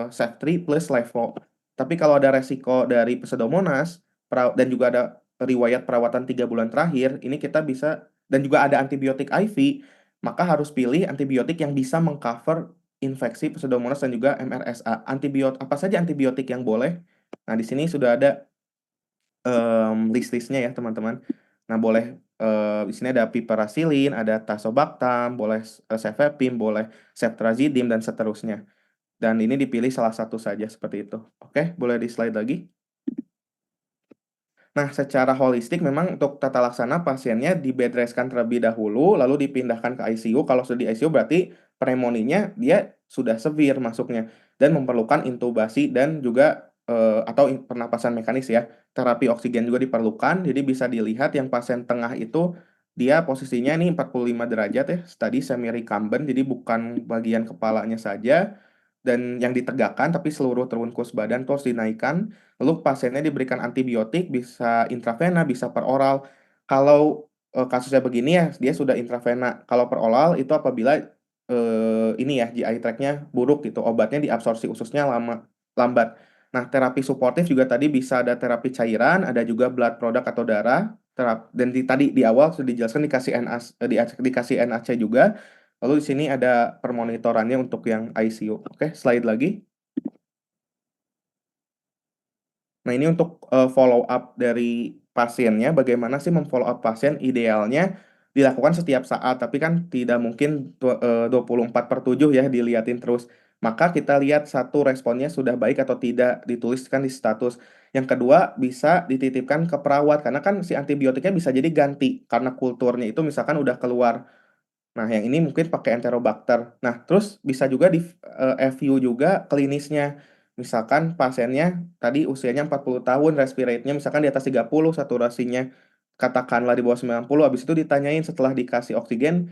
Cef3 plus levo. Tapi kalau ada resiko dari pseudomonas dan juga ada riwayat perawatan 3 bulan terakhir, ini kita bisa, dan juga ada antibiotik IV, maka harus pilih antibiotik yang bisa mengcover infeksi pseudomonas dan juga MRSA. Apa saja antibiotik yang boleh? Nah, di sini sudah ada list-listnya ya teman-teman. Nah, boleh di sini ada piperacillin, ada tazobactam, boleh cefepime, boleh ceftriaxone dan seterusnya. Dan ini dipilih salah satu saja seperti itu. Oke, boleh di slide lagi. Nah, secara holistik memang untuk tata laksana pasiennya dibedreskan terlebih dahulu, lalu dipindahkan ke ICU. Kalau sudah di ICU berarti pneumonia dia sudah severe masuknya dan memerlukan intubasi dan juga atau pernapasan mekanis ya. Terapi oksigen juga diperlukan. Jadi bisa dilihat yang pasien tengah itu dia posisinya ini 45 derajat ya, tadi semi recumbent, jadi bukan bagian kepalanya saja dan yang ditegakkan, tapi seluruh terbungkus badan terus dinaikkan. Lalu pasiennya diberikan antibiotik, bisa intravena, bisa per oral. Kalau kasusnya begini ya, dia sudah intravena. Kalau per oral itu apabila ini ya GI tract-nya buruk gitu, obatnya diabsorpsi ususnya lambat. Nah, terapi suportif juga tadi bisa ada terapi cairan, ada juga blood product atau darah. Dan tadi di awal sudah dijelaskan dikasih NAC juga. Lalu di sini ada permonitorannya untuk yang ICU. Oke, slide lagi. Nah, ini untuk follow up dari pasiennya, bagaimana sih memfollow up pasien? Idealnya dilakukan setiap saat, tapi kan tidak mungkin 24/7 ya dilihatin terus. Maka kita lihat satu responnya sudah baik atau tidak, dituliskan di status. Yang kedua, bisa dititipkan ke perawat, karena kan si antibiotiknya bisa jadi ganti, karena kulturnya itu misalkan udah keluar. Nah, yang ini mungkin pakai Enterobacter. Nah, terus bisa juga di FU juga klinisnya. Misalkan pasiennya tadi usianya 40 tahun, respirate-nya misalkan di atas 30, saturasinya katakanlah di bawah 90, habis itu ditanyain setelah dikasih oksigen,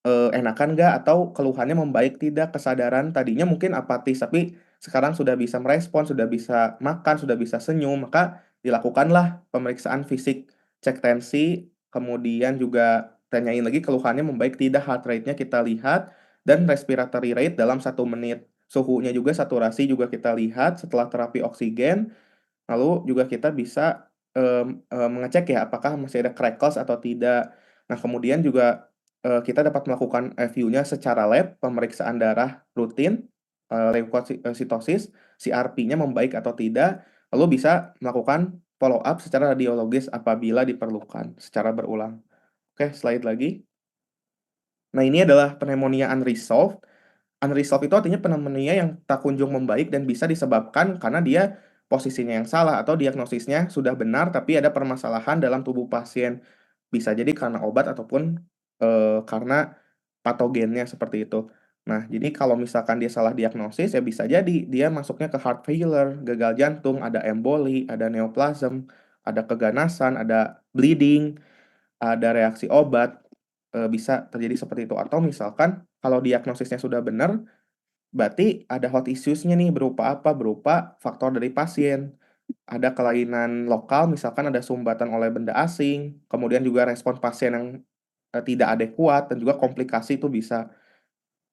enakan nggak atau keluhannya membaik tidak, kesadaran tadinya mungkin apatis, tapi sekarang sudah bisa merespon, sudah bisa makan, sudah bisa senyum, maka dilakukanlah pemeriksaan fisik, cek tensi, kemudian juga tanyain lagi keluhannya membaik tidak, heart rate-nya kita lihat, dan respiratory rate dalam 1 menit. Suhunya juga, saturasi juga kita lihat setelah terapi oksigen. Lalu juga kita bisa mengecek ya apakah masih ada crackles atau tidak. Nah, kemudian juga kita dapat melakukan FU-nya secara lab, pemeriksaan darah rutin, leukositosis, CRP-nya membaik atau tidak. Lalu bisa melakukan follow up secara radiologis apabila diperlukan secara berulang. Oke, slide lagi. Nah, ini adalah pneumonia unresolved. Unresolved itu artinya pneumonia yang tak kunjung membaik dan bisa disebabkan karena dia posisinya yang salah atau diagnosisnya sudah benar tapi ada permasalahan dalam tubuh pasien. Bisa jadi karena obat ataupun karena patogennya seperti itu. Nah, jadi kalau misalkan dia salah diagnosis ya bisa jadi dia masuknya ke heart failure, gagal jantung, ada emboli, ada neoplasm, ada keganasan, ada bleeding, ada reaksi obat, bisa terjadi seperti itu. Atau misalkan kalau diagnosisnya sudah benar, berarti ada hot issues-nya nih berupa apa? Berupa faktor dari pasien. Ada kelainan lokal, misalkan ada sumbatan oleh benda asing, kemudian juga respon pasien yang tidak adekuat, dan juga komplikasi itu bisa.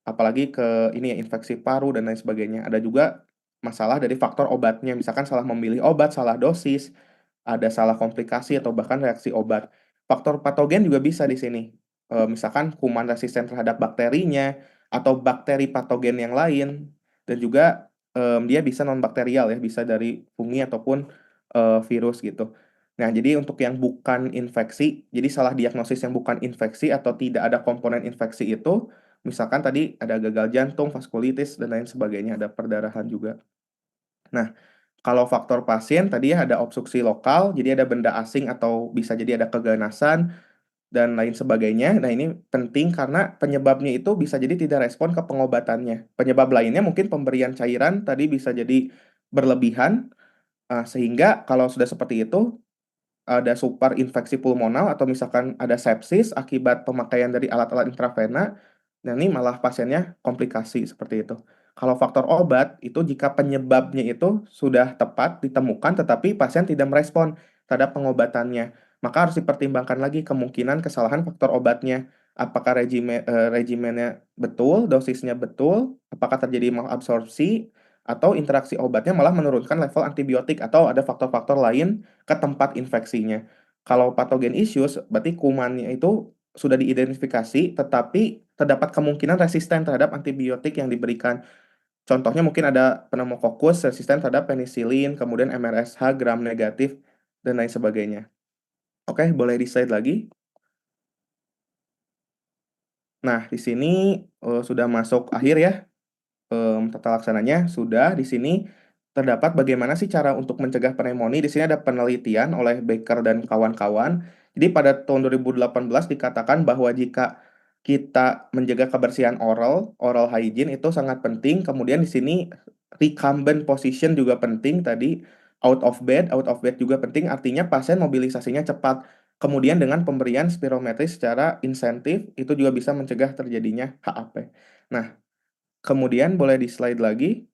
Apalagi ke ini ya, infeksi paru dan lain sebagainya. Ada juga masalah dari faktor obatnya, misalkan salah memilih obat, salah dosis, ada salah komplikasi atau bahkan reaksi obat. Faktor patogen juga bisa di sini. Misalkan kuman resisten terhadap bakterinya atau bakteri patogen yang lain, dan juga dia bisa non bakterial ya, bisa dari fungi ataupun virus gitu. Nah, jadi untuk yang bukan infeksi, jadi salah diagnosis yang bukan infeksi atau tidak ada komponen infeksi itu, misalkan tadi ada gagal jantung, vaskulitis dan lain sebagainya, ada perdarahan juga. Nah, kalau faktor pasien tadi ya ada obstruksi lokal, jadi ada benda asing atau bisa jadi ada keganasan dan lain sebagainya. Nah, ini penting karena penyebabnya itu bisa jadi tidak respon ke pengobatannya. Penyebab lainnya mungkin pemberian cairan tadi bisa jadi berlebihan, sehingga kalau sudah seperti itu, ada super infeksi pulmonal atau misalkan ada sepsis akibat pemakaian dari alat-alat intravena, nah ini malah pasiennya komplikasi seperti itu. Kalau faktor obat itu jika penyebabnya itu sudah tepat ditemukan tetapi pasien tidak merespon terhadap pengobatannya, maka harus dipertimbangkan lagi kemungkinan kesalahan faktor obatnya. Apakah regimennya betul, dosisnya betul, apakah terjadi malabsorpsi, atau interaksi obatnya malah menurunkan level antibiotik atau ada faktor-faktor lain ke tempat infeksinya. Kalau patogen issues, berarti kumannya itu sudah diidentifikasi, tetapi terdapat kemungkinan resisten terhadap antibiotik yang diberikan. Contohnya mungkin ada pneumococcus resisten terhadap penisilin, kemudian MRSH, gram negatif, dan lain sebagainya. Oke, boleh di slide lagi. Nah, di sini sudah masuk akhir ya. Tata laksananya sudah di sini terdapat bagaimana sih cara untuk mencegah pneumonia. Di sini ada penelitian oleh Baker dan kawan-kawan. Jadi pada tahun 2018 dikatakan bahwa jika kita menjaga kebersihan oral hygiene itu sangat penting. Kemudian di sini recumbent position juga penting tadi. Out of bed juga penting. Artinya pasien mobilisasinya cepat. Kemudian dengan pemberian spirometri secara insentif itu juga bisa mencegah terjadinya HAP. Nah, kemudian boleh di slide lagi.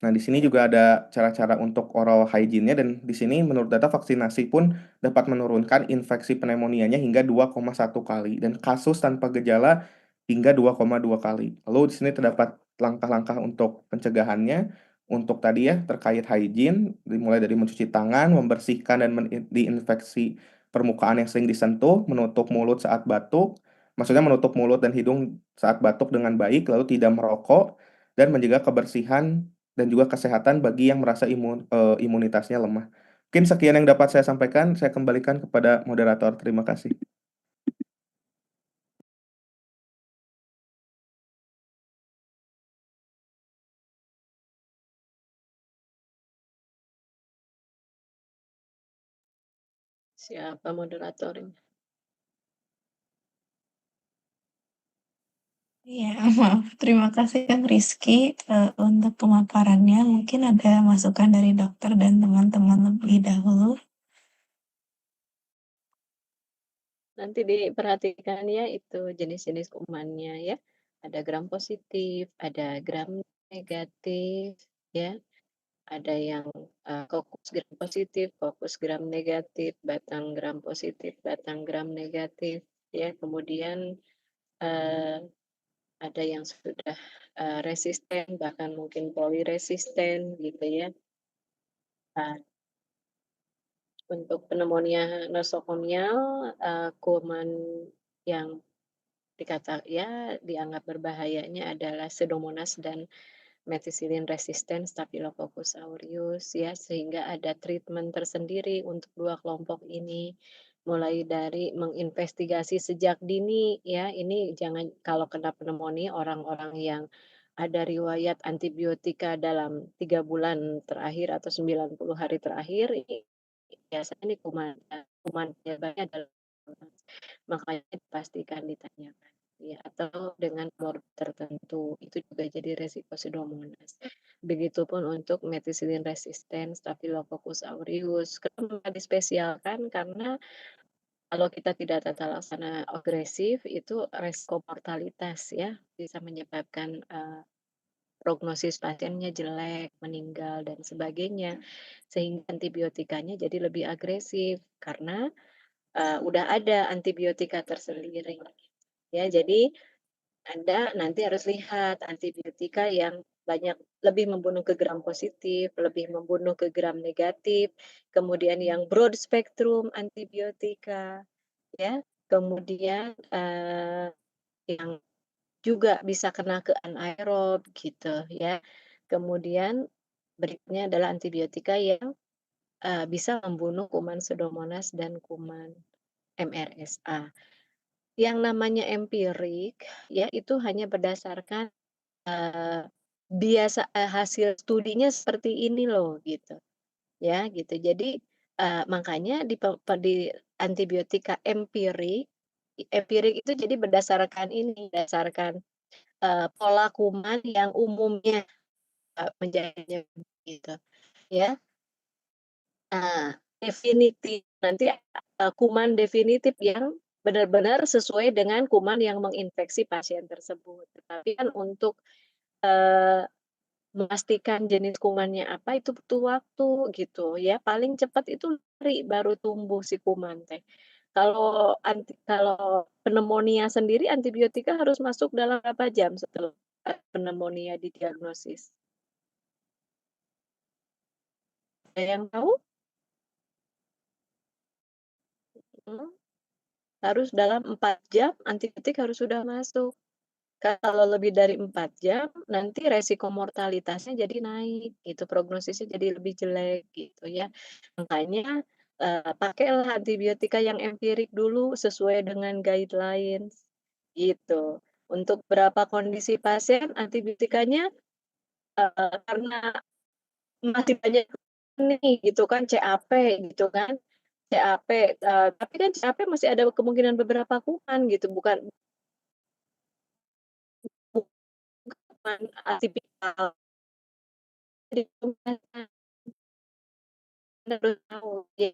Nah, di sini juga ada cara-cara untuk oral hygiene-nya dan di sini menurut data vaksinasi pun dapat menurunkan infeksi pneumonia-nya hingga 2,1 kali dan kasus tanpa gejala hingga 2,2 kali. Lalu di sini terdapat langkah-langkah untuk pencegahannya untuk tadi ya terkait hygiene dimulai dari mencuci tangan, membersihkan dan diinfeksi permukaan yang sering disentuh, menutup mulut saat batuk, maksudnya menutup mulut dan hidung saat batuk dengan baik, lalu tidak merokok dan menjaga kebersihan dan juga kesehatan bagi yang merasa imunitasnya lemah. Mungkin sekian yang dapat saya sampaikan, saya kembalikan kepada moderator. Terima kasih. Siapa moderatornya? Iya, maaf. Terima kasih Kang Rizky untuk pemaparannya. Mungkin ada masukan dari dokter dan teman-teman lebih dahulu. Nanti diperhatikan ya itu jenis-jenis kumannya ya. Ada gram positif, ada gram negatif ya. Ada yang kokus gram positif, kokus gram negatif, batang gram positif, batang gram negatif ya. Kemudian uh, ada yang sudah resisten, bahkan mungkin poliresisten gitu ya. Nah, untuk pneumonia nosokomial, kuman yang dianggap berbahayanya adalah Pseudomonas dan methicillin resistant Staphylococcus aureus ya, sehingga ada treatment tersendiri untuk dua kelompok ini, mulai dari menginvestigasi sejak dini ya. Ini jangan kalau kena pneumonia orang-orang yang ada riwayat antibiotika dalam 3 bulan terakhir atau 90 hari terakhir, ini biasanya ini kuman penyebabnya adalah makanya dipastikan ditanyakan ya, atau dengan morbid tertentu itu juga jadi resiko Pseudomonas. Begitupun untuk methicillin resistant Staphylococcus aureus. Kenapa dispesialkan? Karena kalau kita tidak tata laksana agresif itu resiko mortalitas ya, bisa menyebabkan prognosis pasiennya jelek, meninggal dan sebagainya. Sehingga antibiotikanya jadi lebih agresif karena udah ada antibiotika tersendiri. Ya, jadi Anda nanti harus lihat antibiotika yang banyak lebih membunuh ke gram positif, lebih membunuh ke gram negatif, kemudian yang broad spektrum antibiotika, ya, kemudian yang juga bisa kena ke anaerob gitu ya. Kemudian berikutnya adalah antibiotika yang bisa membunuh kuman Pseudomonas dan kuman MRSA. Yang namanya empirik ya itu hanya berdasarkan hasil studinya seperti ini loh gitu ya gitu. Jadi makanya di antibiotika empirik itu jadi berdasarkan ini, berdasarkan pola kuman yang umumnya menjadinya gitu ya. Nah, definitif, nanti kuman definitif yang benar-benar sesuai dengan kuman yang menginfeksi pasien tersebut. Tetapi kan untuk, eee, memastikan jenis kumannya apa itu butuh waktu gitu ya, paling cepat itu hari baru tumbuh si kuman teh. Kalau pneumonia sendiri antibiotika harus masuk dalam berapa jam setelah pneumonia didiagnosis? Ada yang tahu? Mhm, harus dalam 4 jam antibiotik harus sudah masuk. Kalau lebih dari 4 jam, nanti resiko mortalitasnya jadi naik gitu, prognosisnya jadi lebih jelek gitu ya. Makanya, pakailah antibiotika yang empirik dulu sesuai dengan guidelines gitu. Untuk beberapa kondisi pasien antibiotikanya, karena masih banyak nih gitu kan CAP gitu kan, CAP, tapi kan CAP masih ada kemungkinan beberapa kuman gitu, bukan kuman atipikal. Jadi harus tahu ya,